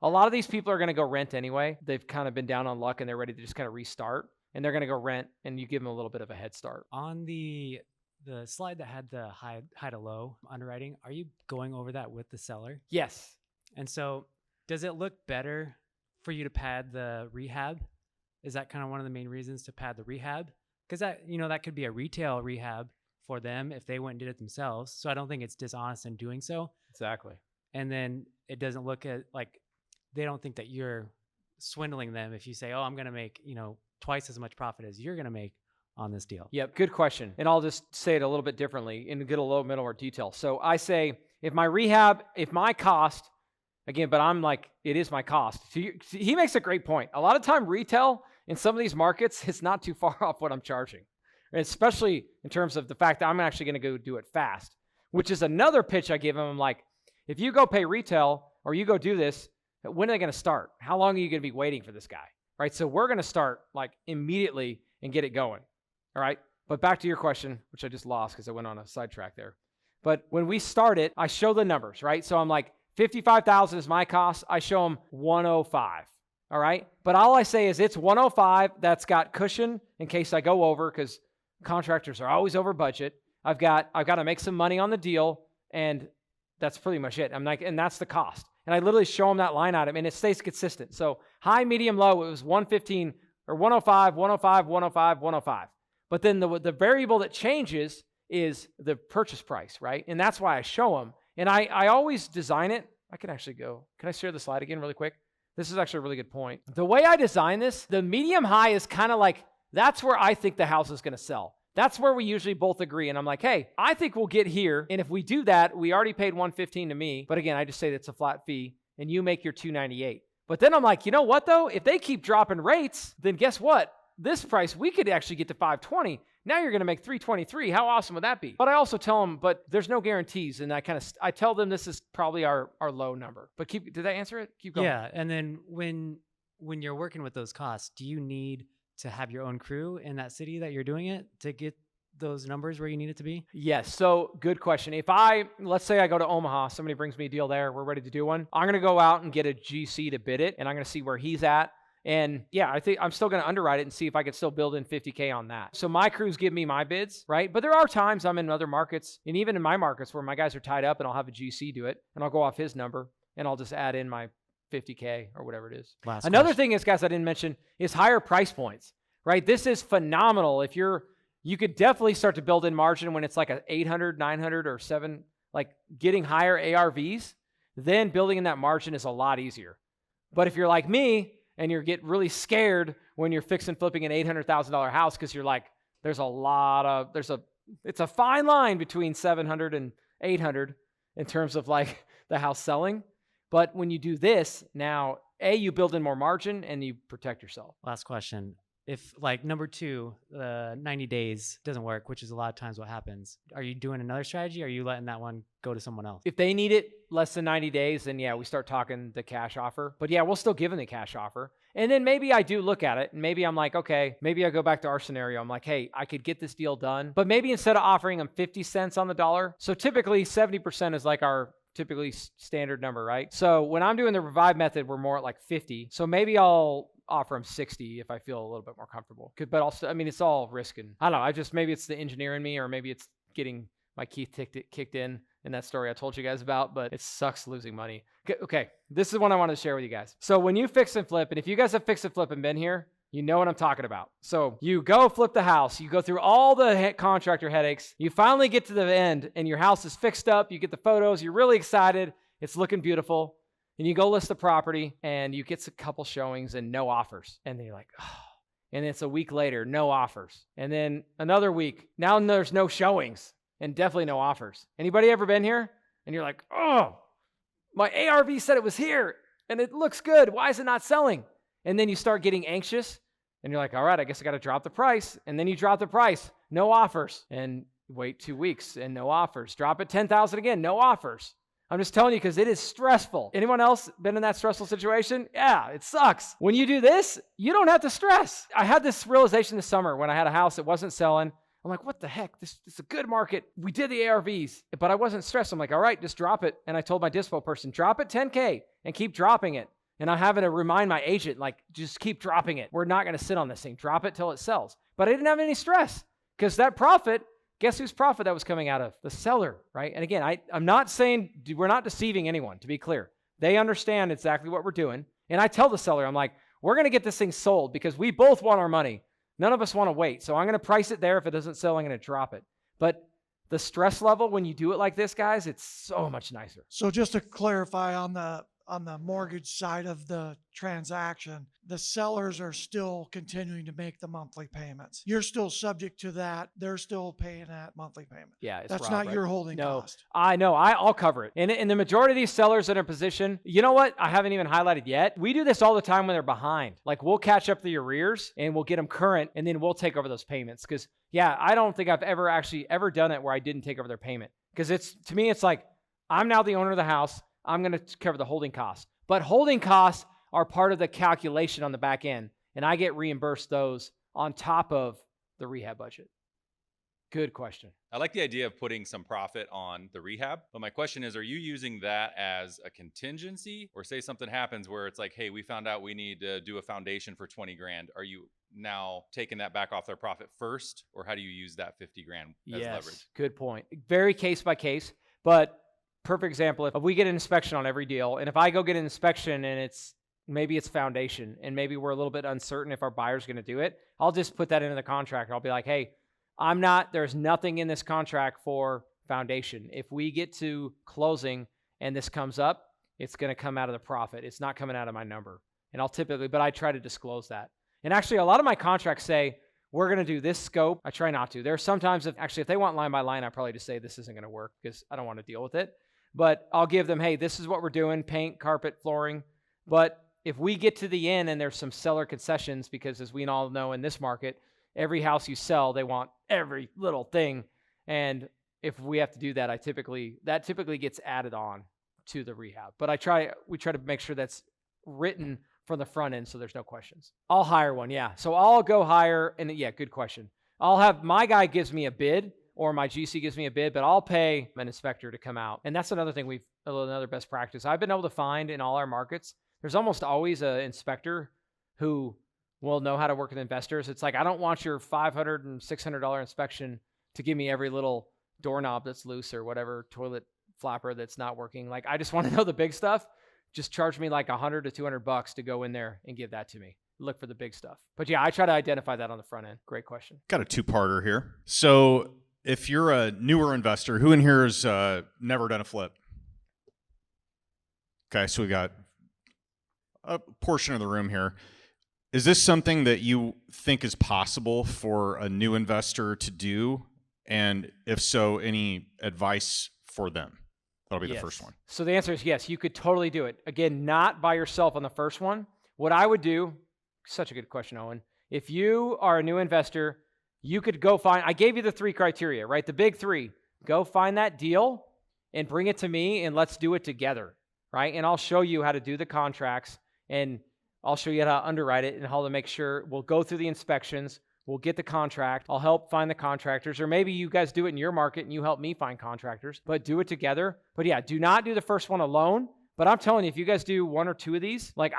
A lot of these people are going to go rent anyway. They've kind of been down on luck and they're ready to just kind of restart, and they're going to go rent, and you give them a little bit of a head start. On the slide that had the high to low underwriting, are you going over that with the seller? Yes. And so does it look better for you to pad the rehab? Is that kind of one of the main reasons to pad the rehab? Because that could be a retail rehab for them if they went and did it themselves. So I don't think it's dishonest in doing so. Exactly. And then it doesn't look they don't think that you're swindling them if you say, oh, I'm going to make, twice as much profit as you're going to make on this deal. Yep. Good question. And I'll just say it a little bit differently and get a little bit more detail. So I say, if my cost, again, but I'm it is my cost. He makes a great point. A lot of time retail in some of these markets, it's not too far off what I'm charging, especially in terms of the fact that I'm actually going to go do it fast, which is another pitch I give him. I'm like, If you go pay retail or you go do this, when are they going to start? How long are you going to be waiting for this guy, right? So we're going to start like immediately and get it going, all right? But back to your question, which I just lost because I went on a sidetrack there. But when we start it, I show the numbers, right? So I'm like, 55,000 is my cost. I show them 105, all right? But all I say is it's 105. That's got cushion in case I go over, because contractors are always over budget. I've got to make some money on the deal, and that's pretty much it. I'm like, and that's the cost. And I literally show them that line item, and it stays consistent. So high, medium, low, it was 115 or 105, 105, 105, 105. But then the variable that changes is the purchase price, right? And that's why I show them. And I always design it. I can actually go. Can I share the slide again really quick? This is actually a really good point. The way I design this, the medium high is kind of like, that's where I think the house is going to sell. That's where we usually both agree. And I'm like, hey, I think we'll get here. And if we do that, we already paid $115 to me. But again, I just say that's a flat fee and you make your $298. But then I'm like, you know what though? If they keep dropping rates, then guess what? This price, we could actually get to $520. Now you're going to make $323. How awesome would that be? But I also tell them, but there's no guarantees. And I tell them this is probably our low number. But did that answer it? Keep going. Yeah. And then when you're working with those costs, do you need to have your own crew in that city that you're doing it to get those numbers where you need it to be? Yes. So good question. Let's say I go to Omaha, somebody brings me a deal there, we're ready to do one. I'm going to go out and get a GC to bid it, and I'm going to see where he's at. And yeah, I think I'm still going to underwrite it and see if I could still build in $50K on that. So my crews give me my bids, right? But there are times I'm in other markets, and even in my markets where my guys are tied up, and I'll have a GC do it, and I'll go off his number, and I'll just add in my 50K or whatever it is. Another thing is, guys, I didn't mention is higher price points, right? This is phenomenal. You could definitely start to build in margin when it's like a 800, 900 or 7, like getting higher ARVs, then building in that margin is a lot easier. But if you're like me and you get really scared when you're flipping an $800,000 house, because you're like, it's a fine line between 700 and 800 in terms of like the house selling. But when you do this, now, you build in more margin and you protect yourself. Last question. If like number 2, 90 days doesn't work, which is a lot of times what happens, are you doing another strategy? Or are you letting that one go to someone else? If they need it less than 90 days, then yeah, we start talking the cash offer. But yeah, we'll still give them the cash offer. And then maybe I do look at it and maybe I'm like, okay, maybe I go back to our scenario. I'm like, hey, I could get this deal done. But maybe instead of offering them 50 cents on the dollar, so typically 70% is like our typically standard number, right? So when I'm doing the Revive method, we're more at like 50. So maybe I'll offer them 60 if I feel a little bit more comfortable. But also, I mean, it's all risk, and I don't know. Maybe it's the engineer in me, or maybe it's getting my teeth kicked in that story I told you guys about, but it sucks losing money. Okay, this is one I wanted to share with you guys. So when you fix and flip, and if you guys have fixed and flip and been here, you know what I'm talking about. So you go flip the house, you go through all the contractor headaches, you finally get to the end, and your house is fixed up, you get the photos, you're really excited, it's looking beautiful. And you go list the property and you get a couple showings and no offers. And then you're like, oh. And it's a week later, no offers. And then another week, now there's no showings and definitely no offers. Anybody ever been here? And you're like, oh, my ARV said it was here and it looks good. Why is it not selling? And then you start getting anxious and you're like, all right, I guess I got to drop the price. And then you drop the price, no offers. And wait 2 weeks and no offers. Drop it 10,000 again, no offers. I'm just telling you because it is stressful. Anyone else been in that stressful situation? Yeah, it sucks. When you do this, you don't have to stress. I had this realization this summer when I had a house that wasn't selling. I'm like, what the heck? This is a good market. We did the ARVs, but I wasn't stressed. I'm like, all right, just drop it. And I told my dispo person, drop it 10K and keep dropping it. And I'm having to remind my agent, like, just keep dropping it. We're not going to sit on this thing. Drop it till it sells. But I didn't have any stress because that profit, guess whose profit that was coming out of? The seller, right? And again, I'm not saying, we're not deceiving anyone, to be clear. They understand exactly what we're doing. And I tell the seller, I'm like, we're going to get this thing sold because we both want our money. None of us want to wait. So I'm going to price it there. If it doesn't sell, I'm going to drop it. But the stress level when you do it like this, guys, it's so much nicer. So just to clarify on the mortgage side of the transaction, the sellers are still continuing to make the monthly payments. You're still subject to that. They're still paying that monthly payment. Yeah, that's not your holding cost. I know. I'll cover it. And the majority of these sellers that are in position, you know what? I haven't even highlighted yet. We do this all the time when they're behind. Like we'll catch up the arrears and we'll get them current, and then we'll take over those payments. Because yeah, I don't think I've ever done it where I didn't take over their payment. Because to me, it's like, I'm now the owner of the house. I'm going to cover the holding costs. But holding costs are part of the calculation on the back end, and I get reimbursed those on top of the rehab budget. Good question. I like the idea of putting some profit on the rehab, but my question is, are you using that as a contingency, or say something happens where it's like, hey, we found out we need to do a foundation for 20 grand. Are you now taking that back off their profit first, or how do you use that 50 grand as leverage? Good point. Very case by case, but perfect example. If we get an inspection on every deal, and if I go get an inspection and maybe it's foundation, and maybe we're a little bit uncertain if our buyer's going to do it, I'll just put that into the contract. I'll be like, hey, there's nothing in this contract for foundation. If we get to closing and this comes up, it's going to come out of the profit. It's not coming out of my number. And but I try to disclose that. And actually, a lot of my contracts say, we're going to do this scope. I try not to. There are sometimes, if they want line by line, I probably just say this isn't going to work because I don't want to deal with it. But I'll give them, hey, this is what we're doing, paint, carpet, flooring. But if we get to the end and there's some seller concessions, because as we all know in this market, every house you sell, they want every little thing. And if we have to do that, that typically gets added on to the rehab. But we try to make sure that's written from the front end so there's no questions. I'll hire one, yeah. So I'll go hire, and yeah, good question. I'll have my guy gives me a bid, or my GC gives me a bid, but I'll pay an inspector to come out. And that's another thing another best practice I've been able to find in all our markets. There's almost always an inspector who will know how to work with investors. It's like, I don't want your $500 and $600 inspection to give me every little doorknob that's loose or whatever toilet flapper that's not working. Like, I just want to know the big stuff. Just charge me like $100 to $200 to go in there and give that to me. Look for the big stuff. But yeah, I try to identify that on the front end. Great question. Got a two-parter here. So if you're a newer investor, who in here has never done a flip? Okay, so we got a portion of the room here. Is this something that you think is possible for a new investor to do? And if so, any advice for them? That'll be the first one. So the answer is yes, you could totally do it. Again, not by yourself on the first one. What I would do, such a good question, Owen. If you are a new investor, you could go I gave you the 3 criteria, right? The big 3. Go find that deal and bring it to me and let's do it together, right? And I'll show you how to do the contracts, and I'll show you how to underwrite it and how to make sure. We'll go through the inspections. We'll get the contract. I'll help find the contractors, or maybe you guys do it in your market and you help me find contractors, but do it together. But yeah, do not do the first one alone. But I'm telling you, if you guys do 1 or 2 of these, like,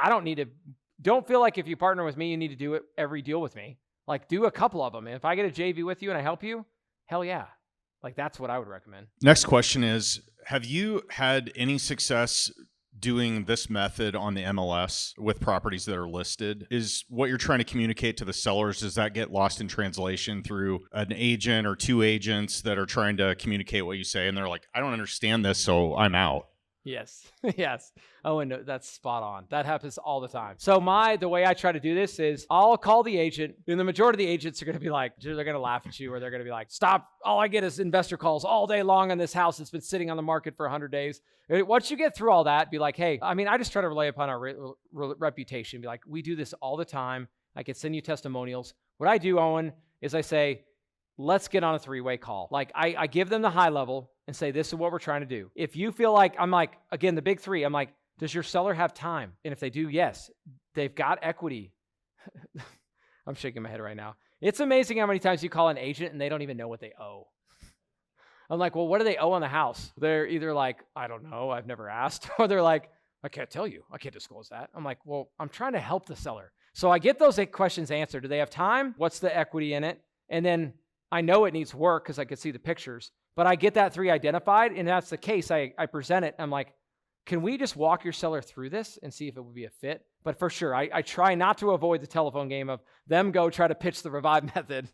don't feel like if you partner with me, you need to do it every deal with me. Like, do a couple of them. And if I get a JV with you and I help you, hell yeah. Like, that's what I would recommend. Next question is, have you had any success doing this method on the MLS with properties that are listed? Is what you're trying to communicate to the sellers, does that get lost in translation through an agent or 2 agents that are trying to communicate what you say, and they're like, I don't understand this, so I'm out? Yes. Yes. Oh, and that's spot on. That happens all the time. So the way I try to do this is I'll call the agent, and the majority of the agents are going to be like, they're going to laugh at you, or they're going to be like, stop. All I get is investor calls all day long on this house that's been sitting on the market for 100 days. Once you get through all that, be like, hey, I just try to rely upon our reputation. Be like, we do this all the time. I can send you testimonials. What I do, Owen, is I say, let's get on a 3-way call. Like, I give them the high level and say, this is what we're trying to do. If you feel like, I'm like, again, the big 3, I'm like, does your seller have time? And if they do, yes, they've got equity. I'm shaking my head right now. It's amazing how many times you call an agent and they don't even know what they owe. I'm like, well, what do they owe on the house? They're either like, I don't know, I've never asked, or they're like, I can't tell you. I can't disclose that. I'm like, well, I'm trying to help the seller. So I get those 8 questions answered. Do they have time? What's the equity in it? And then I know it needs work because I can see the pictures, but I get that 3 identified, and that's the case. I present it. I'm like, can we just walk your seller through this and see if it would be a fit? But for sure, I try not to avoid the telephone game of them go try to pitch the Revive method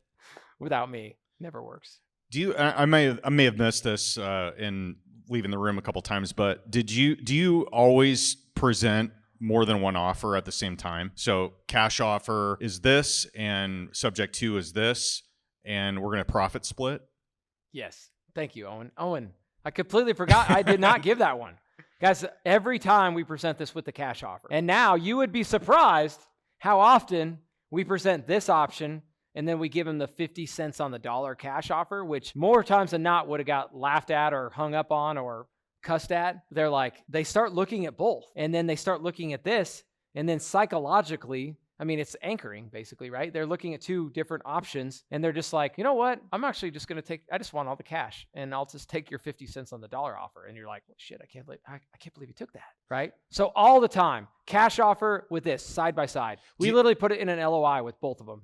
without me. Never works. Do you? I may have missed this in leaving the room a couple times, but do you always present more than one offer at the same time? So cash offer is this, and subject to is this, and we're going to profit split? Yes. Thank you, Owen. Owen, I completely forgot. I did not give that one. Guys, every time we present this with the cash offer. And now you would be surprised how often we present this option and then we give them the 50 cents on the dollar cash offer, which more times than not would have got laughed at or hung up on or cussed at. They're like, they start looking at both, and then they start looking at this, and then psychologically, I mean, it's anchoring basically, right? They're looking at two different options, and they're just like, you know what? I'm actually just going to I just want all the cash, and I'll just take your 50 cents on the dollar offer. And you're like, well, shit, I can't believe you took that, right? So all the time, cash offer with this side by side. We literally put it in an LOI with both of them.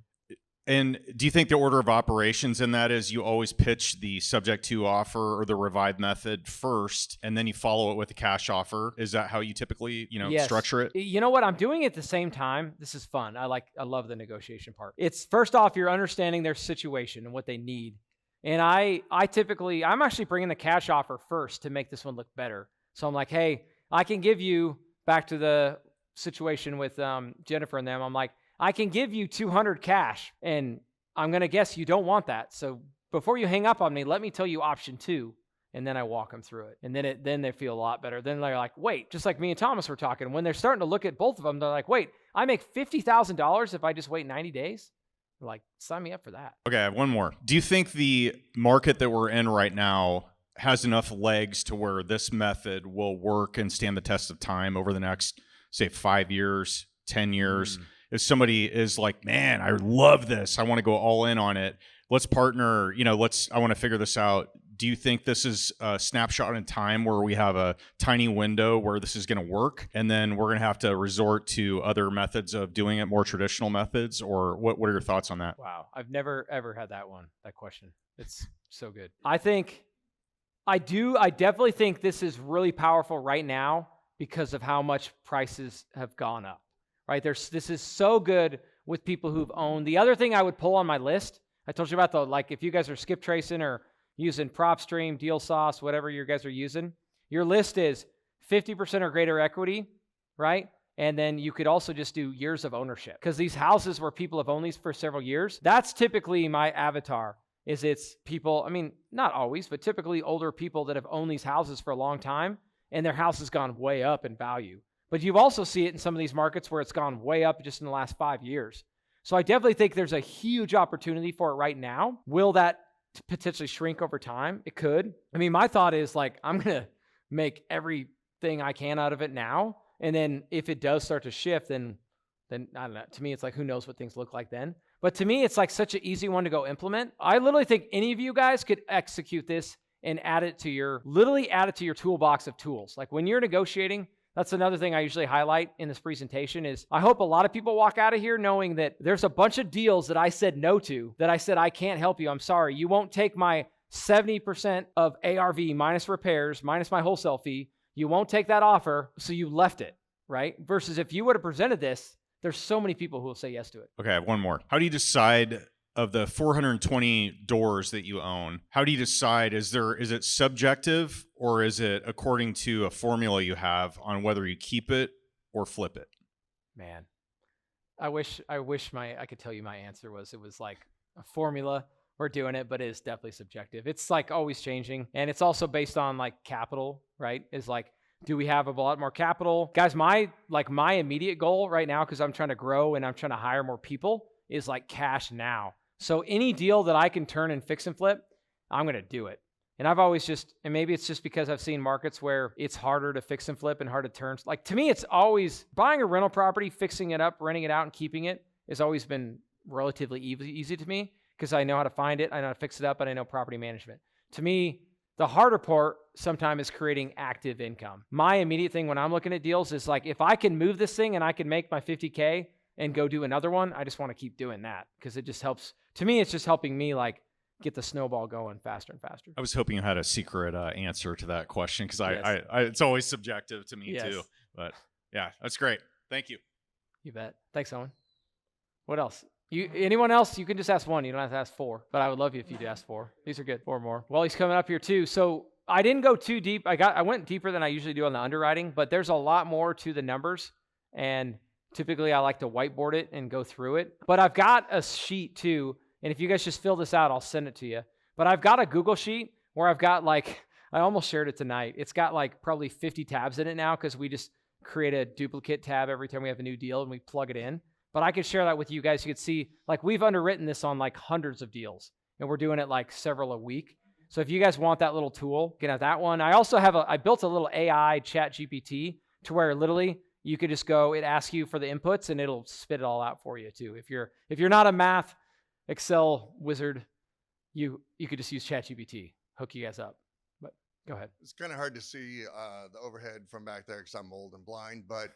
And do you think the order of operations in that is you always pitch the subject to offer or the revive method first, and then you follow it with a cash offer? Is that how you typically, Yes. structure it? You know what? I'm doing it at the same time. This is fun. I love the negotiation part. It's first off, you're understanding their situation and what they need. And I'm actually bringing the cash offer first to make this one look better. So I'm like, hey, I can give you, back to the situation with Jennifer and them, I'm like, I can give you 200 cash, and I'm going to guess you don't want that. So before you hang up on me, let me tell you option 2, and then I walk them through it. And then they feel a lot better. Then they're like, wait, just like me and Thomas were talking, when they're starting to look at both of them, they're like, wait, I make $50,000 if I just wait 90 days? They're like, sign me up for that. Okay, I have one more. Do you think the market that we're in right now has enough legs to where this method will work and stand the test of time over the next, say, 5 years, 10 years? If somebody is like, man, I love this, I want to go all in on it, let's partner, I want to figure this out. Do you think this is a snapshot in time where we have a tiny window where this is going to work, and then we're going to have to resort to other methods of doing it, more traditional methods? Or what are your thoughts on that? Wow. I've never, ever had that question. It's so good. I definitely think this is really powerful right now because of how much prices have gone up. Right, this is so good with people who've owned. The other thing I would pull on my list, I told you about if you guys are skip tracing or using PropStream, Deal Sauce, whatever you guys are using, your list is 50% or greater equity, right? And then you could also just do years of ownership, because these houses where people have owned these for several years, that's typically my avatar. It's people, I mean, not always, but typically older people that have owned these houses for a long time, and their house has gone way up in value. But you also see it in some of these markets where it's gone way up just in the last 5 years. So I definitely think there's a huge opportunity for it right now. Will that potentially shrink over time? It could. I mean, my thought is I'm going to make everything I can out of it now. And then if it does start to shift, then I don't know. To me, it's who knows what things look like then. But to me, it's such an easy one to go implement. I literally think any of you guys could execute this and add it to your toolbox of tools. When you're negotiating, that's another thing I usually highlight in this presentation is I hope a lot of people walk out of here knowing that there's a bunch of deals that I said no to, that I said, I can't help you. I'm sorry. You won't take my 70% of ARV minus repairs, minus my wholesale fee. You won't take that offer. So you left it, right? Versus if you would have presented this, there's so many people who will say yes to it. Okay, I have one more. How do you decide, of the 420 doors that you own, how do you decide, is it subjective, or is it according to a formula you have on whether you keep it or flip it? Man, I wish I could tell you my answer was a formula. We're doing it, but it is definitely subjective. It's always changing, and it's also based on capital, right? Is do we have a lot more capital? Guys, my immediate goal right now, because I'm trying to grow and I'm trying to hire more people, is cash now. So any deal that I can turn and fix and flip, I'm going to do it. And I've always and maybe it's just because I've seen markets where it's harder to fix and flip and hard to turn. To me, it's always buying a rental property, fixing it up, renting it out, and keeping it has always been relatively easy to me because I know how to find it, I know how to fix it up, and I know property management. To me, the harder part sometimes is creating active income. My immediate thing when I'm looking at deals is if I can move this thing and I can make my 50K and go do another one, I just want to keep doing that because it just helps. To me, it's just helping me get the snowball going faster and faster. I was hoping you had a secret answer to that question because Yes. I it's always subjective to me Yes. too. But yeah, that's great. Thank you. You bet. Thanks, Owen. What else? Anyone else? You can just ask one. You don't have to ask 4. But I would love you if you'd ask 4. These are good. 4 more. Well, he's coming up here too. So I didn't go too deep. I went deeper than I usually do on the underwriting, but there's a lot more to the numbers. And typically I like to whiteboard it and go through it. But I've got a sheet too. And if you guys just fill this out, I'll send it to you. But I've got a Google sheet where I've got I almost shared it tonight. It's got probably 50 tabs in it now because we just create a duplicate tab every time we have a new deal and we plug it in. But I could share that with you guys. You could see we've underwritten this on hundreds of deals and we're doing it several a week. So if you guys want that little tool, you can have that one. I also have I built a little AI chat GPT to where literally you could just go, it asks you for the inputs and it'll spit it all out for you too. If you're not a math Excel wizard, you could just use ChatGPT, hook you guys up. But go ahead. It's kind of hard to see the overhead from back there because I'm old and blind, but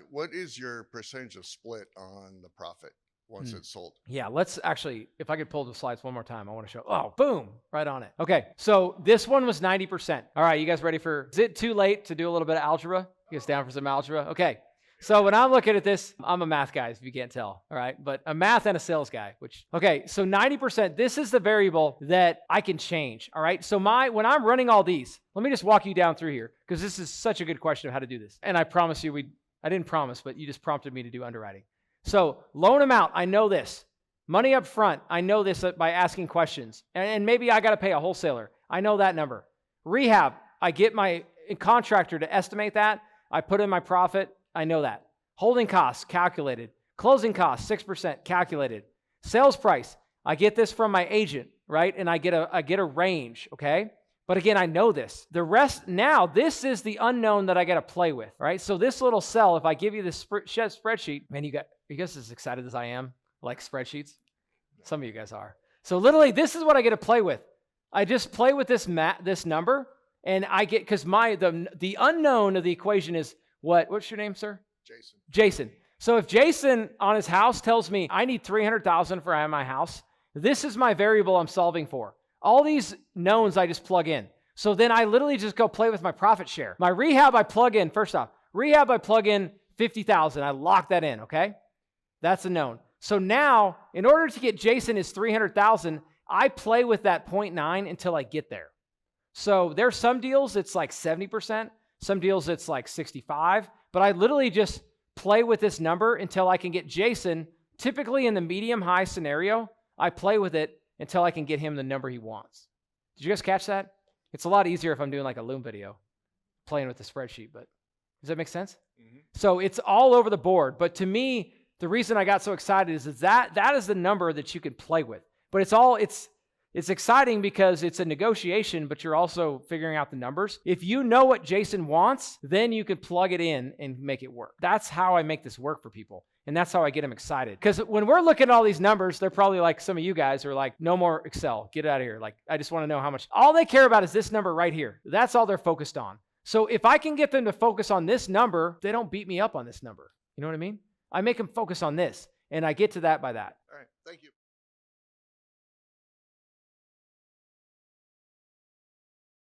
what is your percentage of split on the profit once it's sold? Yeah, let's actually, if I could pull the slides one more time, I want to show, oh, boom, right on it. Okay, so this one was 90%. All right, you guys ready is it too late to do a little bit of algebra? You guys down for some algebra? Okay. So when I'm looking at this, I'm a math guy, if you can't tell, all right? But a math and a sales guy, okay, so 90%, this is the variable that I can change, all right? So when I'm running all these, let me just walk you down through here, because this is such a good question of how to do this. And I promise you, I didn't promise, but you just prompted me to do underwriting. So loan amount, I know this. Money up front, I know this by asking questions. And maybe I got to pay a wholesaler. I know that number. Rehab, I get my contractor to estimate that. I put in my profit. I know that. Holding costs, calculated. Closing costs, 6%, calculated. Sales price, I get this from my agent, right? And I get a range, okay? But again, I know this. The rest, now, this is the unknown that I got to play with, right? So this little cell, if I give you this spreadsheet, man, you guys as excited as I am, like spreadsheets? Some of you guys are. So literally, this is what I get to play with. I just play with this number, and I get, because the unknown of the equation is what's your name, sir? Jason. So if Jason on his house tells me I need $300,000 for my house, this is my variable I'm solving for. All these knowns I just plug in. So then I literally just go play with my profit share. My rehab I plug in, first off, I plug in $50,000. I lock that in, okay? That's a known. So now, in order to get Jason his $300,000, I play with that 0.9 until I get there. So there's some deals it's like 70%, some deals it's like 65%, but I literally just play with this number until I can get Jason, typically in the medium-high scenario, I play with it until I can get him the number he wants. Did you guys catch that? It's a lot easier if I'm doing like a Loom video, playing with the spreadsheet, but does that make sense? Mm-hmm. So it's all over the board, but to me, the reason I got so excited is that is the number that you can play with. But it's exciting because it's a negotiation, but you're also figuring out the numbers. If you know what Jason wants, then you can plug it in and make it work. That's how I make this work for people. And that's how I get them excited. Because when we're looking at all these numbers, they're probably like some of you guys are like, no more Excel, get out of here. Like, I just want to know how much. All they care about is this number right here. That's all they're focused on. So if I can get them to focus on this number, they don't beat me up on this number. You know what I mean? I make them focus on this. And I get to that by that. All right. Thank you.